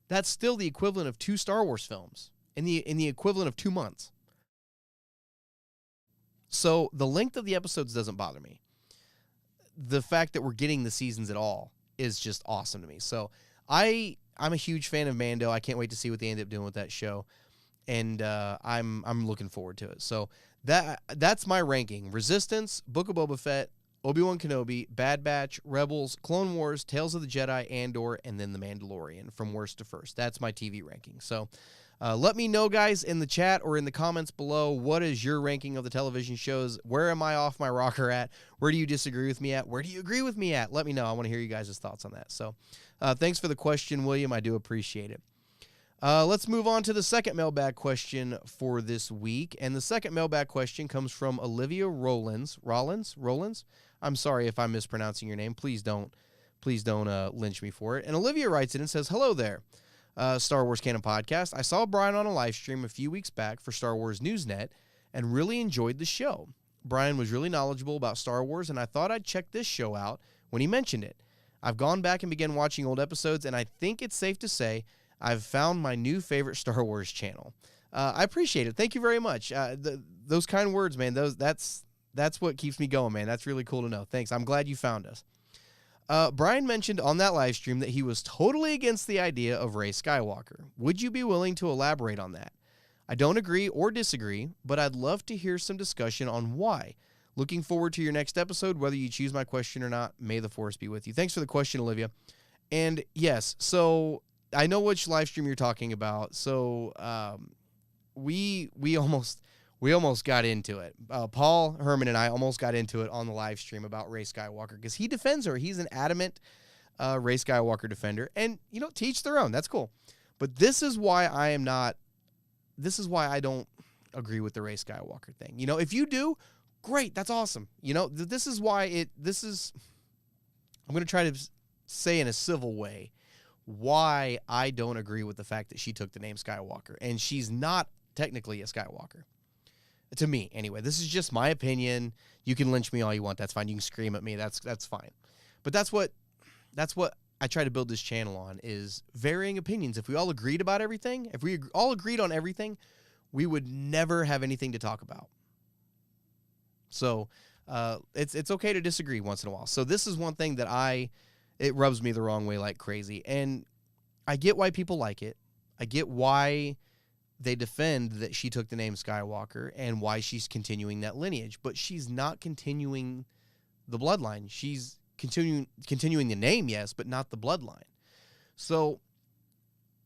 That's still the equivalent of 2 Star Wars films in the equivalent of 2 months. So the length of the episodes doesn't bother me. The fact that we're getting the seasons at all is just awesome to me. So I'm a huge fan of Mando. I can't wait to see what they end up doing with that show. And I'm looking forward to it. So that's my ranking. Resistance, Book of Boba Fett, Obi-Wan Kenobi, Bad Batch, Rebels, Clone Wars, Tales of the Jedi, Andor, and then The Mandalorian from worst to first. That's my TV ranking. So let me know, guys, in the chat or in the comments below, what is your ranking of the television shows? Where am I off my rocker at? Where do you disagree with me at? Where do you agree with me at? Let me know. I want to hear you guys' thoughts on that. So thanks for the question, William. I do appreciate it. Let's move on to the second mailbag question for this week. And the second mailbag question comes from Olivia Rollins. I'm sorry if I'm mispronouncing your name. Please don't lynch me for it. And Olivia writes in and says, "Hello there, Star Wars Canon Podcast. I saw Brian on a live stream a few weeks back for Star Wars Newsnet and really enjoyed the show. Brian was really knowledgeable about Star Wars, and I thought I'd check this show out when he mentioned it. I've gone back and began watching old episodes, and I think it's safe to say I've found my new favorite Star Wars channel." I appreciate it. Thank you very much. Those kind words, man, that's what keeps me going, man. That's really cool to know. Thanks. I'm glad you found us. Brian mentioned on that live stream that he was totally against the idea of Rey Skywalker. Would you be willing to elaborate on that? I don't agree or disagree, but I'd love to hear some discussion on why. Looking forward to your next episode, whether you choose my question or not. May the Force be with you. Thanks for the question, Olivia. And yes, so I know which live stream you're talking about. So we almost got into it. Paul Herman and I almost got into it on the live stream about Rey Skywalker because he defends her. He's an adamant Rey Skywalker defender. And, to each their own. That's cool. But this is why I don't agree with the Rey Skywalker thing. If you do, great. That's awesome. This is why I'm going to try to say in a civil way why I don't agree with the fact that she took the name Skywalker. And she's not technically a Skywalker. To me, anyway. This is just my opinion. You can lynch me all you want. That's fine. You can scream at me. That's fine. But that's what I try to build this channel on, is varying opinions. If we all agreed about everything, if we all agreed on everything, we would never have anything to talk about. So it's okay to disagree once in a while. So this is one thing that it rubs me the wrong way like crazy. And I get why people like it. I get why they defend that she took the name Skywalker and why she's continuing that lineage. But she's not continuing the bloodline. She's continuing the name, yes, but not the bloodline. So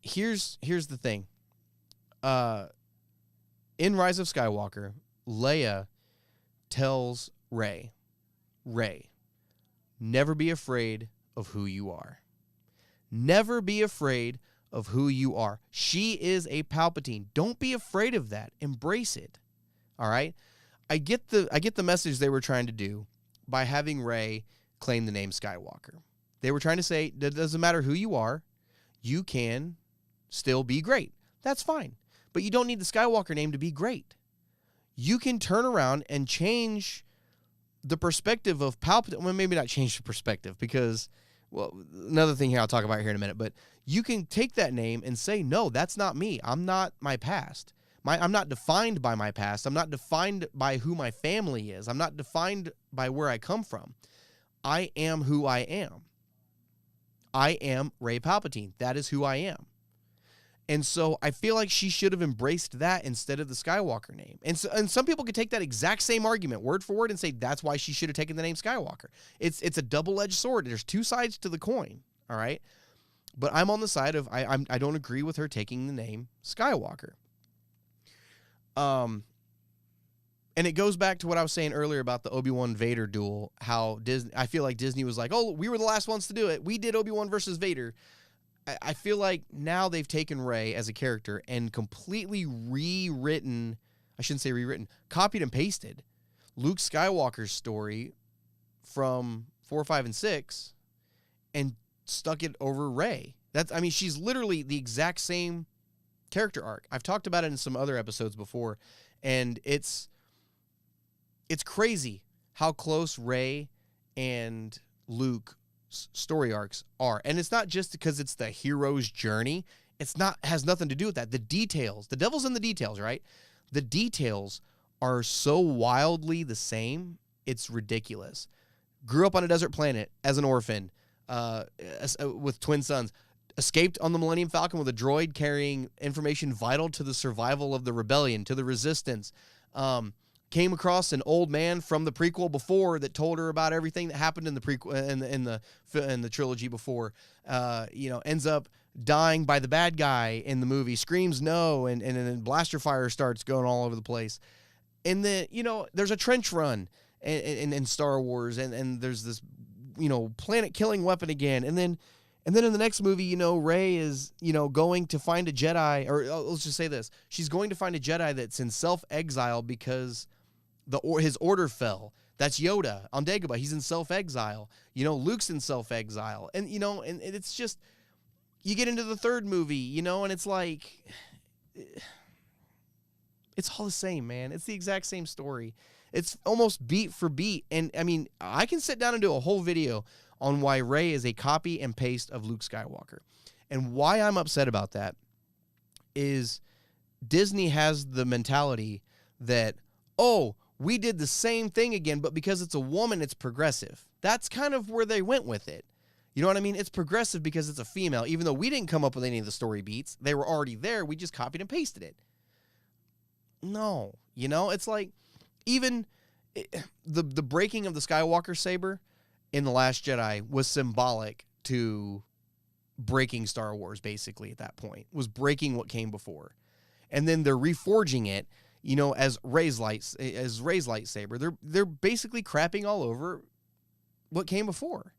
here's the thing. In Rise of Skywalker, Leia tells Rey, never be afraid of who you are. Never be afraid of who you are. She is a Palpatine. Don't be afraid of that. Embrace it. All right? I get the message they were trying to do by having Rey claim the name Skywalker. They were trying to say that it doesn't matter who you are, you can still be great. That's fine. But you don't need the Skywalker name to be great. You can turn around and change the perspective of Palpatine. Well, maybe not change the perspective because, well, another thing here I'll talk about here in a minute, but you can take that name and say, no, that's not me. I'm not my past. I'm not defined by my past. I'm not defined by who my family is. I'm not defined by where I come from. I am who I am. I am Rey Palpatine. That is who I am. And so I feel like she should have embraced that instead of the Skywalker name. And some people could take that exact same argument word for word and say that's why she should have taken the name Skywalker. It's a double-edged sword. There's two sides to the coin, all right? But I'm on the side of I don't agree with her taking the name Skywalker. And it goes back to what I was saying earlier about the Obi-Wan Vader duel, how I feel like Disney was like, oh, we were the last ones to do it. We did Obi-Wan versus Vader. I feel like now they've taken Rey as a character and completely rewritten, I shouldn't say rewritten, copied and pasted Luke Skywalker's story from 4, 5, and 6 and stuck it over Rey. She's literally the exact same character arc. I've talked about it in some other episodes before, and it's crazy how close Rey and Luke story arcs are. And it's not just because it's the hero's journey. Has nothing to do with that. The details, the devil's in the details, right? The details are so wildly the same. It's ridiculous. Grew up on a desert planet as an orphan, with twin sons, escaped on the Millennium Falcon with a droid carrying information vital to the survival of the rebellion, to the resistance. Came across an old man from the prequel before that told her about everything that happened in the prequel in the trilogy before. Ends up dying by the bad guy in the movie. Screams no, and then blaster fire starts going all over the place. And then there's a trench run in Star Wars, and there's this planet killing weapon again, and then in the next movie, Rey is, going to find a Jedi, or let's just say this. She's going to find a Jedi that's in self-exile because his order fell. That's Yoda on Dagobah. He's in self-exile. Luke's in self-exile. And, and it's just, you get into the third movie, and it's like, it's all the same, man. It's the exact same story. It's almost beat for beat. And, I can sit down and do a whole video on why Rey is a copy and paste of Luke Skywalker. And why I'm upset about that is Disney has the mentality that, oh, we did the same thing again, but because it's a woman, it's progressive. That's kind of where they went with it. You know what I mean? It's progressive because it's a female, even though we didn't come up with any of the story beats. They were already there. We just copied and pasted it. No. It's like even the breaking of the Skywalker saber in The Last Jedi was symbolic to breaking Star Wars, basically, at that point. Was breaking what came before. And then they're reforging it, as Rey's lightsaber. They're basically crapping all over what came before,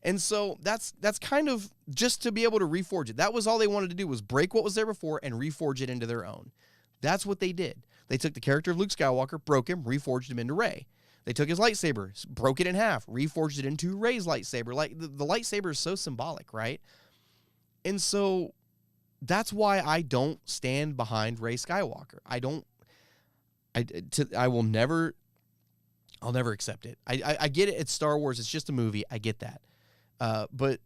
And so that's kind of just to be able to reforge it. That was all they wanted to do, was break what was there before and reforge it into their own. That's what they did. They took the character of Luke Skywalker, broke him, reforged him into Rey. They took his lightsaber, broke it in half, reforged it into Rey's lightsaber. Like the lightsaber is so symbolic, right? And so that's why I don't stand behind Rey Skywalker. I'll never accept it. I get it. It's Star Wars. It's just a movie. I get that. But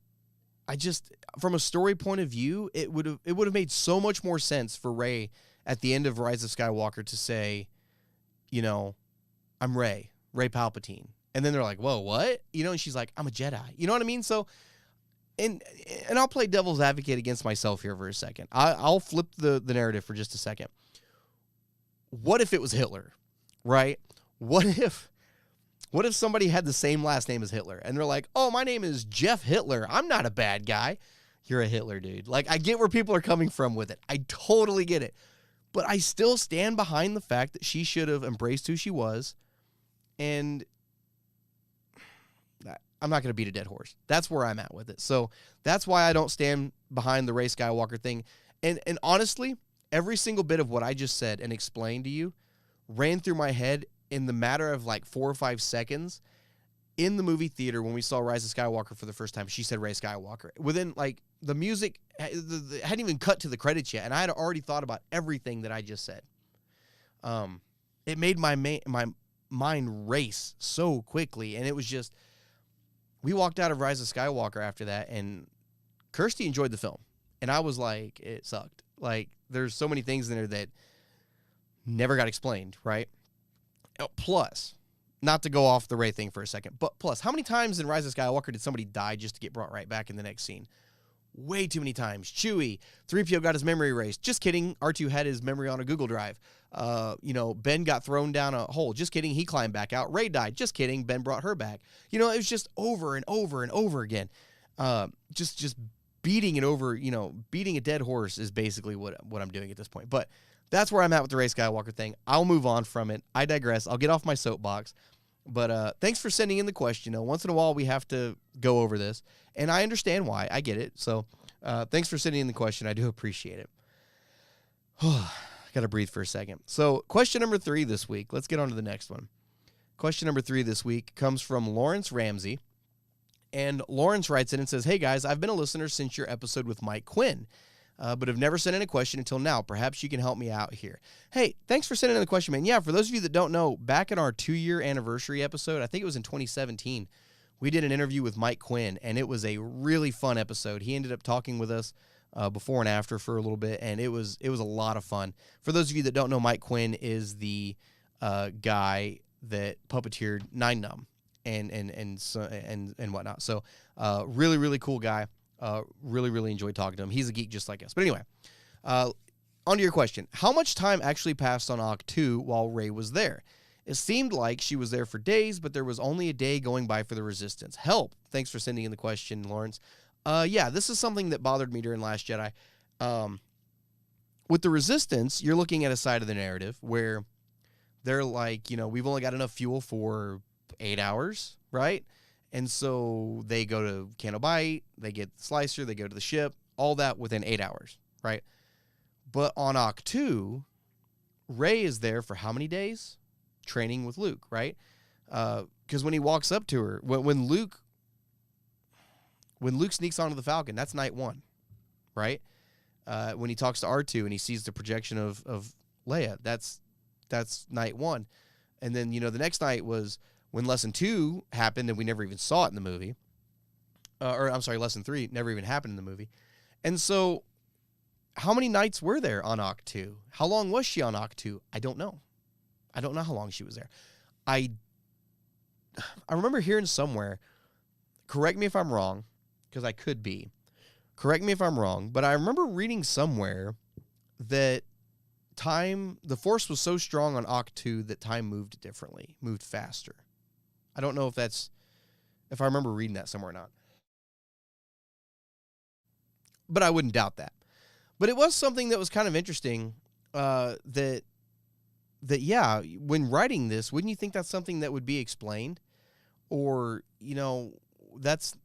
I just, from a story point of view, it would have made so much more sense for Rey at the end of Rise of Skywalker to say, I'm Rey Palpatine. And then they're like, whoa, what? And she's like, I'm a Jedi. You know what I mean? So, and I'll play devil's advocate against myself here for a second. I'll flip the narrative for just a second. What if it was Hitler, right? What if somebody had the same last name as Hitler and they're like, oh, my name is Jeff Hitler. I'm not a bad guy. You're a Hitler, dude. Like, I get where people are coming from with it. I totally get it. But I still stand behind the fact that she should have embraced who she was. And I'm not going to beat a dead horse. That's where I'm at with it. So that's why I don't stand behind the Rey Skywalker thing. And honestly, every single bit of what I just said and explained to you ran through my head in the matter of like 4 or 5 seconds in the movie theater when we saw Rise of Skywalker for the first time. She said Rey Skywalker. Within, like, the music hadn't even cut to the credits yet, and I had already thought about everything that I just said. It made my mind race so quickly, and it was just, we walked out of Rise of Skywalker after that, and Kirsty enjoyed the film, and I was like, it sucked. Like, there's so many things in there that never got explained, right? Plus, not to go off the Rey thing for a second, but plus, how many times in Rise of Skywalker did somebody die just to get brought right back in the next scene? Way too many times. Chewie, 3PO got his memory erased. Just kidding. R2 had his memory on a Google Drive. Ben got thrown down a hole. Just kidding. He climbed back out. Rey died. Just kidding. Ben brought her back. It was just over and over and over again. Just beating it over, beating a dead horse is basically what I'm doing at this point. But that's where I'm at with the Rey Skywalker thing. I'll move on from it. I digress. I'll get off my soapbox. But thanks for sending in the question. Once in a while we have to go over this, and I understand why. I get it. So thanks for sending in the question. I do appreciate it. Got to breathe for a second. So question number 3 this week. Let's get on to the next one. Question number 3 this week comes from Lawrence Ramsey. And Lawrence writes in and says, "Hey guys, I've been a listener since your episode with Mike Quinn, but have never sent in a question until now. Perhaps you can help me out here." Hey, thanks for sending in the question, man. Yeah, for those of you that don't know, back in our 2-year anniversary episode, I think it was in 2017, we did an interview with Mike Quinn, and it was a really fun episode. He ended up talking with us before and after for a little bit, and it was a lot of fun. For those of you that don't know, Mike Quinn is the guy that puppeteered Nine Numb and whatnot. So really, really cool guy. Really, really enjoyed talking to him. He's a geek just like us. But anyway, on to your question. How much time actually passed on Ach-To while Rey was there? It seemed like she was there for days, but there was only a day going by for the Resistance. Help. Thanks for sending in the question, Lawrence. Yeah, this is something that bothered me during Last Jedi. With the Resistance, you're looking at a side of the narrative where they're like, we've only got enough fuel for 8 hours, right? And so they go to Canobite, they get the slicer, they go to the ship, all that within 8 hours, right? But on Ach-To, Rey is there for how many days? Training with Luke, right? Because when he walks up to her, when Luke sneaks onto the Falcon, that's night 1, right? When he talks to R2 and he sees the projection of Leia, that's night 1. And then, the next night was when Lesson 2 happened and we never even saw it in the movie. Lesson 3 never even happened in the movie. And so how many nights were there on Ach-To? How long was she on Ach-To? I don't know. I don't know how long she was there. I remember hearing somewhere, correct me if I'm wrong, because I could be. Correct me if I'm wrong, but I remember reading somewhere that the Force was so strong on Ach-To that time moved differently, moved faster. I don't know if I remember reading that somewhere or not. But I wouldn't doubt that. But it was something that was kind of interesting, that yeah, when writing this, wouldn't you think that's something that would be explained? Or, that's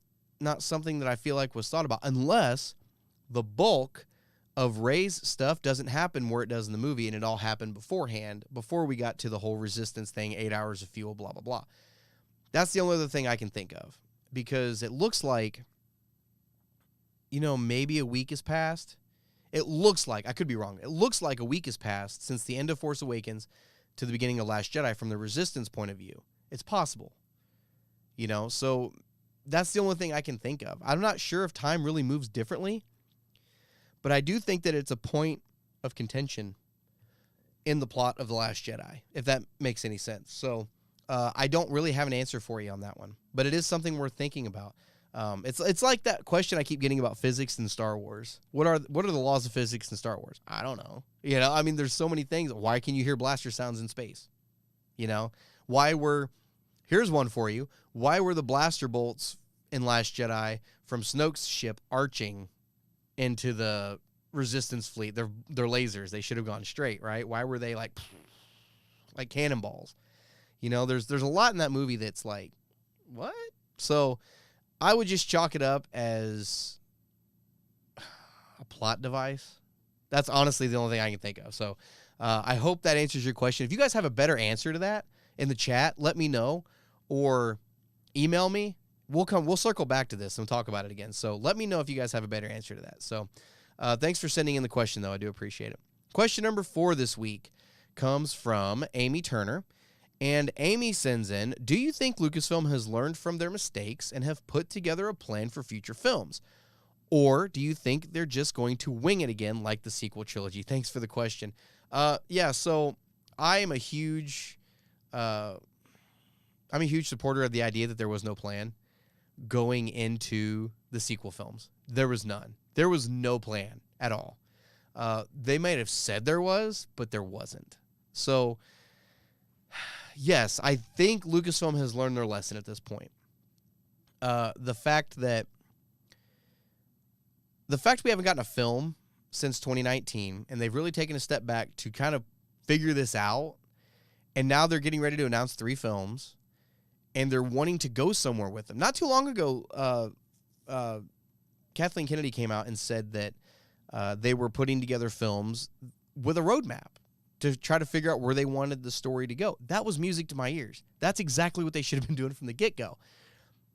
not something that I feel like was thought about, unless the bulk of Rey's stuff doesn't happen where it does in the movie, and it all happened beforehand, before we got to the whole Resistance thing, 8 hours of fuel, blah, blah, blah. That's the only other thing I can think of, because it looks like, maybe a week has passed. It looks like, I could be wrong, it looks like a week has passed since the end of Force Awakens to the beginning of Last Jedi from the Resistance point of view. It's possible. So that's the only thing I can think of. I'm not sure if time really moves differently, but I do think that it's a point of contention in the plot of The Last Jedi, if that makes any sense. So I don't really have an answer for you on that one, but it is something worth thinking about. It's like that question I keep getting about physics in Star Wars. What are the laws of physics in Star Wars? I don't know. There's so many things. Why can you hear blaster sounds in space? Here's one for you. Why were the blaster bolts in Last Jedi from Snoke's ship arching into the Resistance fleet? They're lasers. They should have gone straight, right? Why were they like cannonballs? There's a lot in that movie that's like, what? So I would just chalk it up as a plot device. That's honestly the only thing I can think of. So I hope that answers your question. If you guys have a better answer to that in the chat, let me know, or email me. We'll circle back to this and talk about it again. So let me know if you guys have a better answer to that. So thanks for sending in the question, though. I do appreciate it. Question number 4 this week comes from Amy Turner. And Amy sends in, do you think Lucasfilm has learned from their mistakes and have put together a plan for future films? Or do you think they're just going to wing it again like the sequel trilogy? Thanks for the question. So I am a huge I'm a huge supporter of the idea that there was no plan going into the sequel films. There was none. There was no plan at all. They might have said there was, but there wasn't. So, yes, I think Lucasfilm has learned their lesson at this point. The fact we haven't gotten a film since 2019, and they've really taken a step back to kind of figure this out, and now they're getting ready to announce 3 films, and they're wanting to go somewhere with them. Not too long ago, Kathleen Kennedy came out and said that they were putting together films with a roadmap to try to figure out where they wanted the story to go. That was music to my ears. That's exactly what they should have been doing from the get-go.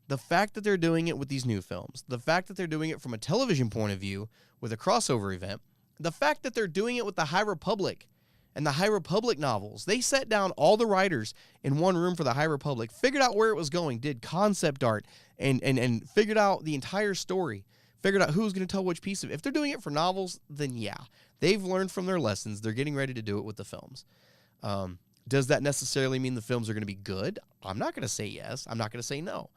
The fact that they're doing it with these new films, the fact that they're doing it from a television point of view with a crossover event, the fact that they're doing it with the High Republic and the High Republic novels. They set down all the writers in one room for the High Republic, figured out where it was going, did concept art, and figured out the entire story, figured out who's going to tell which piece of it. If they're doing it for novels, then yeah, they've learned from their lessons. They're getting ready to do it with the films. Does that necessarily mean the films are going to be good? I'm not going to say yes. I'm not going to say no.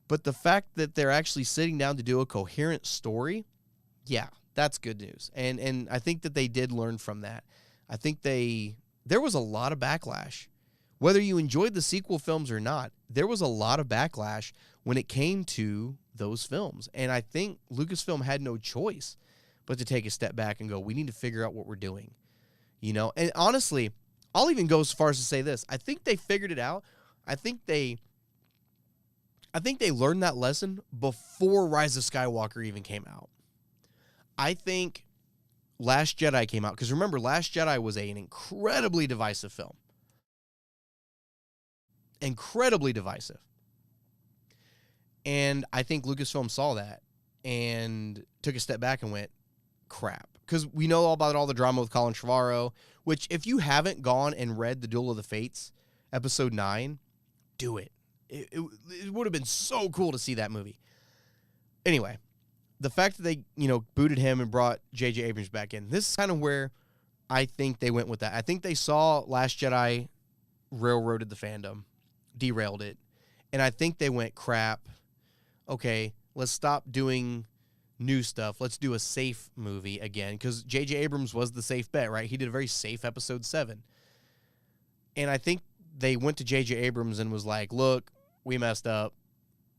But the fact that they're actually sitting down to do a coherent story, yeah, that's good news. And I think that they did learn from that. I think there was a lot of backlash. Whether you enjoyed the sequel films or not, there was a lot of backlash when it came to those films. And I think Lucasfilm had no choice but to take a step back and go, we need to figure out what we're doing. You know, and honestly, I'll even go as far as to say this. I think they figured it out. I think they learned that lesson before Rise of Skywalker even came out. I think Last Jedi came out, because remember, Last Jedi was an incredibly divisive film. Incredibly divisive. And I think Lucasfilm saw that and took a step back and went, crap. Because we know all about all the drama with Colin Trevorrow, which if you haven't gone and read The Duel of the Fates, episode 9, do it. It would have been so cool to see that movie. Anyway, the fact that they, booted him and brought J.J. Abrams back in, this is kind of where I think they went with that. I think they saw Last Jedi railroaded the fandom, derailed it, and I think they went, crap, okay, let's stop doing new stuff. Let's do a safe movie again, because J.J. Abrams was the safe bet, right? He did a very safe episode 7. And I think they went to J.J. Abrams and was like, look, we messed up.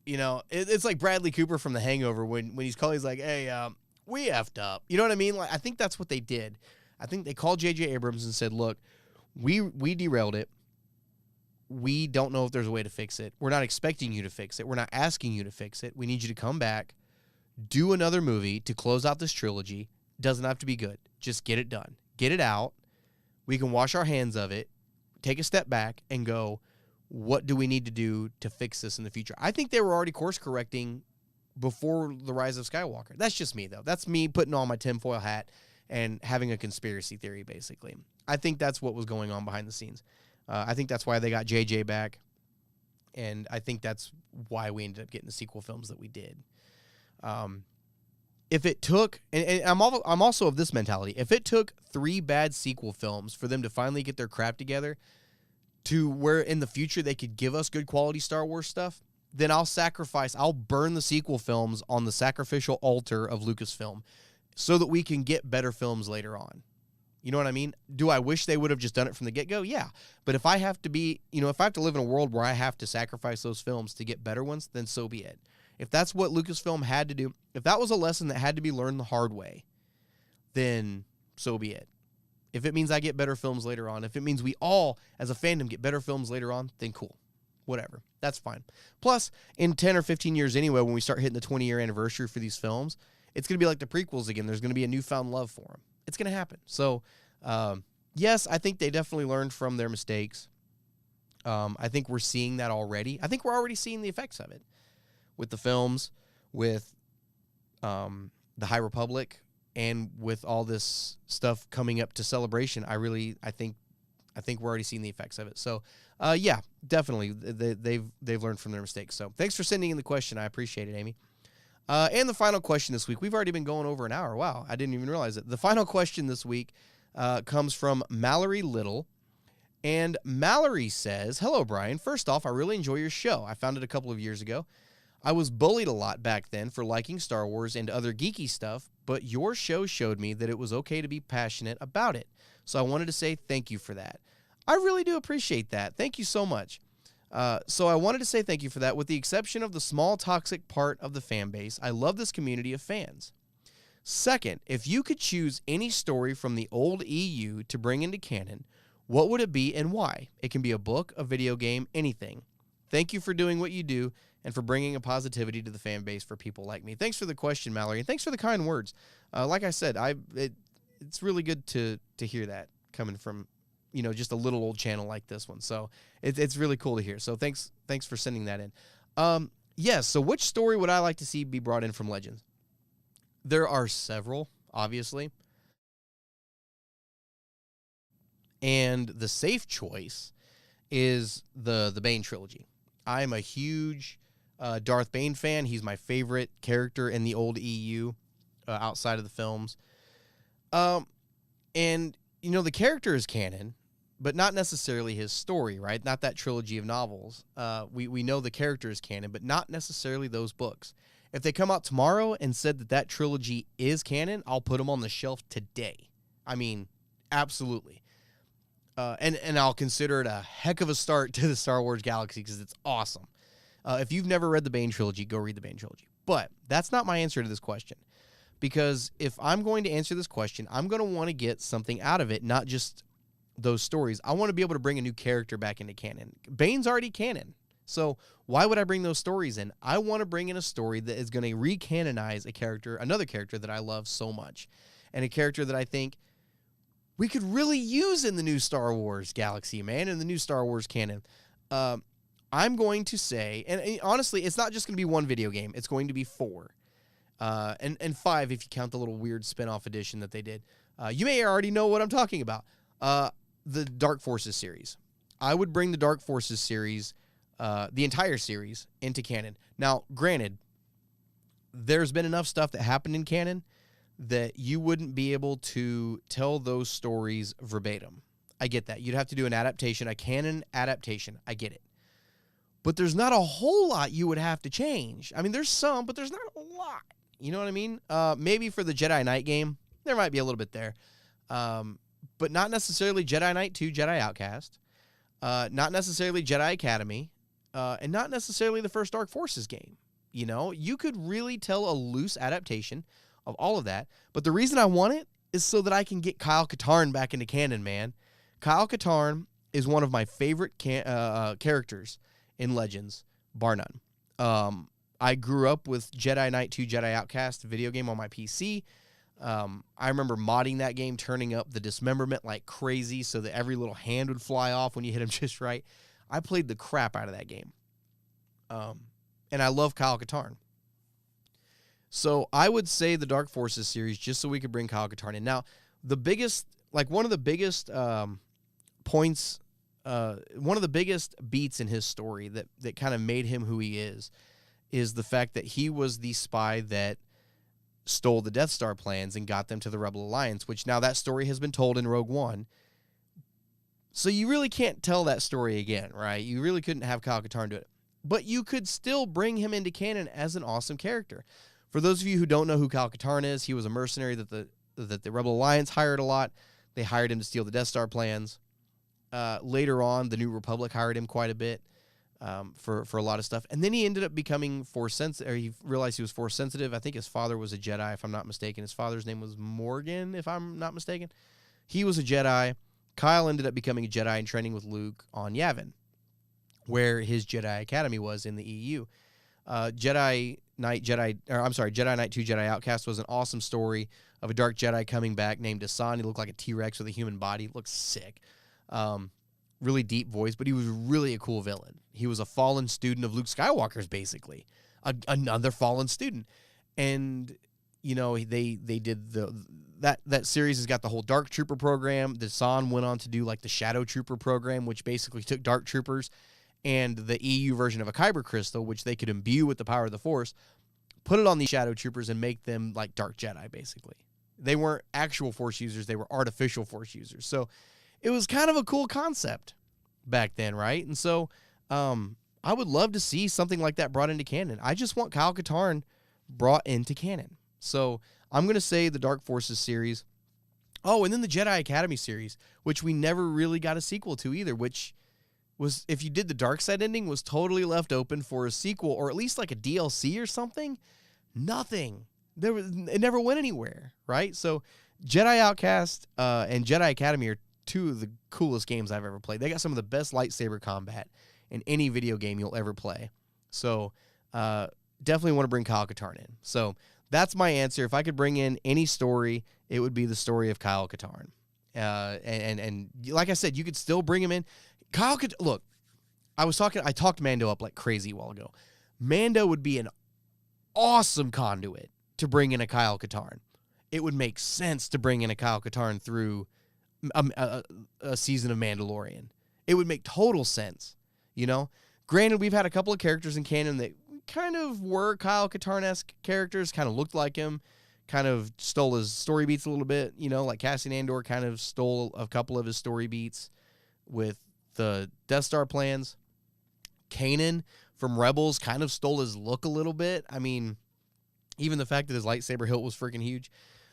It's like Bradley Cooper from The Hangover when he's calling, he's like, hey, we effed up. You know what I mean? Like, I think that's what they did. I think they called J.J. Abrams and said, look, we derailed it. We don't know if there's a way to fix it. We're not expecting you to fix it. We're not asking you to fix it. We need you to come back, do another movie to close out this trilogy. Doesn't have to be good. Just get it done. Get it out. We can wash our hands of it, take a step back, and go, what do we need to do to fix this in the future? I think they were already course correcting before The Rise of Skywalker. That's just me, though. That's me putting on my tinfoil hat and having a conspiracy theory, basically. I think that's what was going on behind the scenes. I think that's why they got JJ back, and I think that's why we ended up getting the sequel films that we did. If it took, and I'm also of this mentality, if it took 3 bad sequel films for them to finally get their crap together to where in the future they could give us good quality Star Wars stuff, then I'll burn the sequel films on the sacrificial altar of Lucasfilm so that we can get better films later on. You know what I mean? Do I wish they would have just done it from the get-go? Yeah. But if I have to live in a world where I have to sacrifice those films to get better ones, then so be it. If that's what Lucasfilm had to do, if that was a lesson that had to be learned the hard way, then so be it. If it means I get better films later on, if it means we all, as a fandom, get better films later on, then cool. Whatever. That's fine. Plus, in 10 or 15 years anyway, when we start hitting the 20-year anniversary for these films, it's going to be like the prequels again. There's going to be a newfound love for them. It's going to happen. So, yes, I think they definitely learned from their mistakes. I think we're seeing that already. I think we're already seeing the effects of it with the films, with the High Republic, and with all this stuff coming up to Celebration. I think we're already seeing the effects of it. So, yeah, definitely they've learned from their mistakes. So, thanks for sending in the question. I appreciate it, Amy. And the final question this week. We've already been going over an hour. Wow, I didn't even realize it. The final question this week comes from Mallory Little, And Mallory says, hello, Brian. First off, I really enjoy your show. I found it a couple of years ago. I was bullied a lot back then for liking Star Wars and other geeky stuff, but your show showed me that it was okay to be passionate about it. So I wanted to say thank you for that. I really do appreciate that. Thank you so much. So I wanted to say thank you for that. With the exception of the small toxic part of the fan base, I love this community of fans. Second, if you could choose any story from the old EU to bring into canon, what would it be and why? It can be a book, a video game, anything. Thank you for doing what you do and for bringing a positivity to the fan base for people like me. Thanks for the question, Mallory, and thanks for the kind words. Like I said, it's really good to hear that coming from, just a little old channel like this one. So it's really cool to hear. So thanks for sending that in. Yes. So which story would I like to see be brought in from Legends? There are several, obviously. And the safe choice is the Bane trilogy. I'm a huge Darth Bane fan. He's my favorite character in the old EU outside of the films. And, the character is canon, but not necessarily his story, right? Not that trilogy of novels. We know the character is canon, but not necessarily those books. If they come out tomorrow and said that trilogy is canon, I'll put them on the shelf today. I mean, absolutely. And I'll consider it a heck of a start to the Star Wars galaxy because it's awesome. If you've never read the Bane trilogy, go read the Bane trilogy. But that's not my answer to this question. Because if I'm going to answer this question, I'm going to want to get something out of it, not just those stories. I want to be able to bring a new character back into canon. Bane's already canon. So why would I bring those stories in? I want to bring in a story that is going to recanonize another character that I love so much, and a character that I think we could really use in the new Star Wars galaxy, man, in the new Star Wars canon. I'm going to say, and honestly, it's not just going to be one video game. It's going to be 4. And 5 if you count the little weird spin-off edition that they did. You may already know what I'm talking about. The Dark Forces series. I would bring the Dark Forces series, the entire series, into canon. Now, granted, there's been enough stuff that happened in canon that you wouldn't be able to tell those stories verbatim. I get that. You'd have to do an adaptation, a canon adaptation. I get it. But there's not a whole lot you would have to change. I mean, there's some, but there's not a lot. You know what I mean? Maybe for the Jedi Knight game, there might be a little bit there. But not necessarily Jedi Knight 2, Jedi Outcast. Not necessarily Jedi Academy. And not necessarily the first Dark Forces game. You could really tell a loose adaptation of all of that. But the reason I want it is so that I can get Kyle Katarn back into canon, man. Kyle Katarn is one of my favorite characters in Legends, bar none. I grew up with Jedi Knight 2 Jedi Outcast video game on my PC. I remember modding that game, turning up the dismemberment like crazy so that every little hand would fly off when you hit him just right. I played the crap out of that game. And I love Kyle Katarn. So I would say the Dark Forces series just so we could bring Kyle Katarn in. Now, one of the biggest points, one of the biggest beats in his story that kind of made him who he is the fact that he was the spy that stole the Death Star plans and got them to the Rebel Alliance, which now that story has been told in Rogue One. So you really can't tell that story again, right? You really couldn't have Kyle Katarn do it. But you could still bring him into canon as an awesome character. For those of you who don't know who Kyle Katarn is, he was a mercenary that the Rebel Alliance hired a lot. They hired him to steal the Death Star plans. Later on, the New Republic hired him quite a bit for a lot of stuff. And then he ended up becoming Force-sensitive, or he realized he was Force-sensitive. I think his father was a Jedi, if I'm not mistaken. His father's name was Morgan, if I'm not mistaken. He was a Jedi. Kyle ended up becoming a Jedi and training with Luke on Yavin, where his Jedi Academy was in the EU. Jedi Knight 2 Jedi Outcast was an awesome story of a dark Jedi coming back named Hassan. He looked like a T-Rex with a human body. Looked sick. Really deep voice, but he was really a cool villain. He was a fallen student of Luke Skywalker's, basically. Another fallen student. And, they did that series has got the whole Dark Trooper program. Hassan went on to do like the Shadow Trooper program, which basically took Dark Troopers and the EU version of a Kyber crystal, which they could imbue with the power of the Force, put it on these Shadow Troopers and make them like Dark Jedi, basically. They weren't actual Force users. They were artificial Force users. So it was kind of a cool concept back then, right? And so I would love to see something like that brought into canon. I just want Kyle Katarn brought into canon. So I'm going to say the Dark Forces series. Oh, and then the Jedi Academy series, which we never really got a sequel to either, which was, if you did the dark side ending, was totally left open for a sequel or at least like a DLC or something. Nothing. It never went anywhere, right? So Jedi Outcast and Jedi Academy are two of the coolest games I've ever played. They got some of the best lightsaber combat in any video game you'll ever play. So definitely want to bring Kyle Katarn in. So that's my answer. If I could bring in any story, it would be the story of Kyle Katarn. And like I said, you could still bring him in. Look, I talked Mando up like crazy a while ago. Mando would be an awesome conduit to bring in a Kyle Katarn. It would make sense to bring in a Kyle Katarn through a season of Mandalorian. It would make total sense, you know? Granted, we've had a couple of characters in canon that kind of were Kyle Katarn-esque characters, kind of looked like him, kind of stole his story beats a little bit, you know, like Cassian Andor kind of stole a couple of his story beats with the Death Star plans. Kanan from Rebels kind of stole his look a little bit. I mean, even the fact that his lightsaber hilt was freaking huge,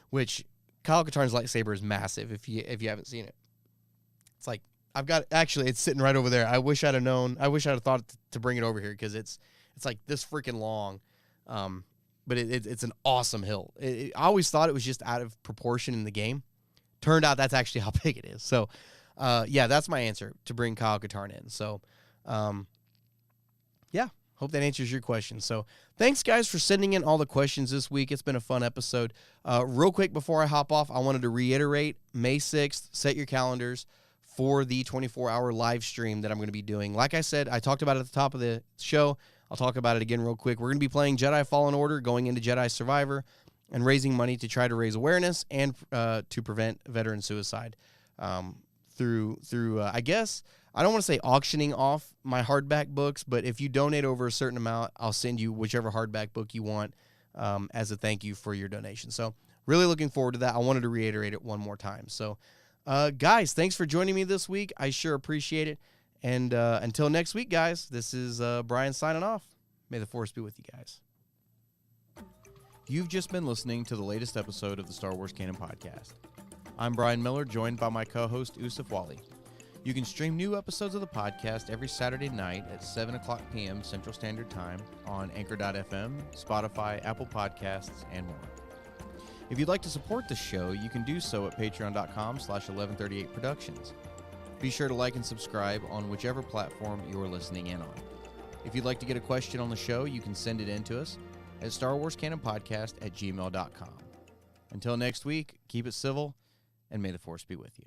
which Kyle Katarn's lightsaber is massive if you haven't seen it. It's like, it's sitting right over there. I wish I'd have known. I wish I'd have thought to bring it over here because it's like this freaking long. But it's an awesome hilt. I always thought it was just out of proportion in the game. Turned out that's actually how big it is. So, yeah, that's my answer, to bring Kyle Katarn in. So, yeah, hope that answers your question. So thanks, guys, for sending in all the questions this week. It's been a fun episode. Real quick before I hop off, I wanted to reiterate, May 6th, set your calendars for the 24-hour live stream that I'm going to be doing. Like I said, I talked about it at the top of the show. I'll talk about it again real quick. We're going to be playing Jedi Fallen Order, going into Jedi Survivor, and raising money to try to raise awareness and to prevent veteran suicide through I guess, I don't want to say auctioning off my hardback books, but if you donate over a certain amount, I'll send you whichever hardback book you want as a thank you for your donation. So really looking forward to that. I wanted to reiterate it one more time. So guys, thanks for joining me this week. I sure appreciate it. And until next week, guys, this is Brian signing off. May the Force be with you guys. You've just been listening to the latest episode of the Star Wars Canon Podcast. I'm Brian Miller, joined by my co-host, Usuf Wally. You can stream new episodes of the podcast every Saturday night at 7 o'clock p.m. Central Standard Time on Anchor.fm, Spotify, Apple Podcasts, and more. If you'd like to support the show, you can do so at patreon.com/1138productions. Be sure to like and subscribe on whichever platform you're listening in on. If you'd like to get a question on the show, you can send it in to us at starwarscanonpodcast@gmail.com. Until next week, keep it civil, and may the Force be with you.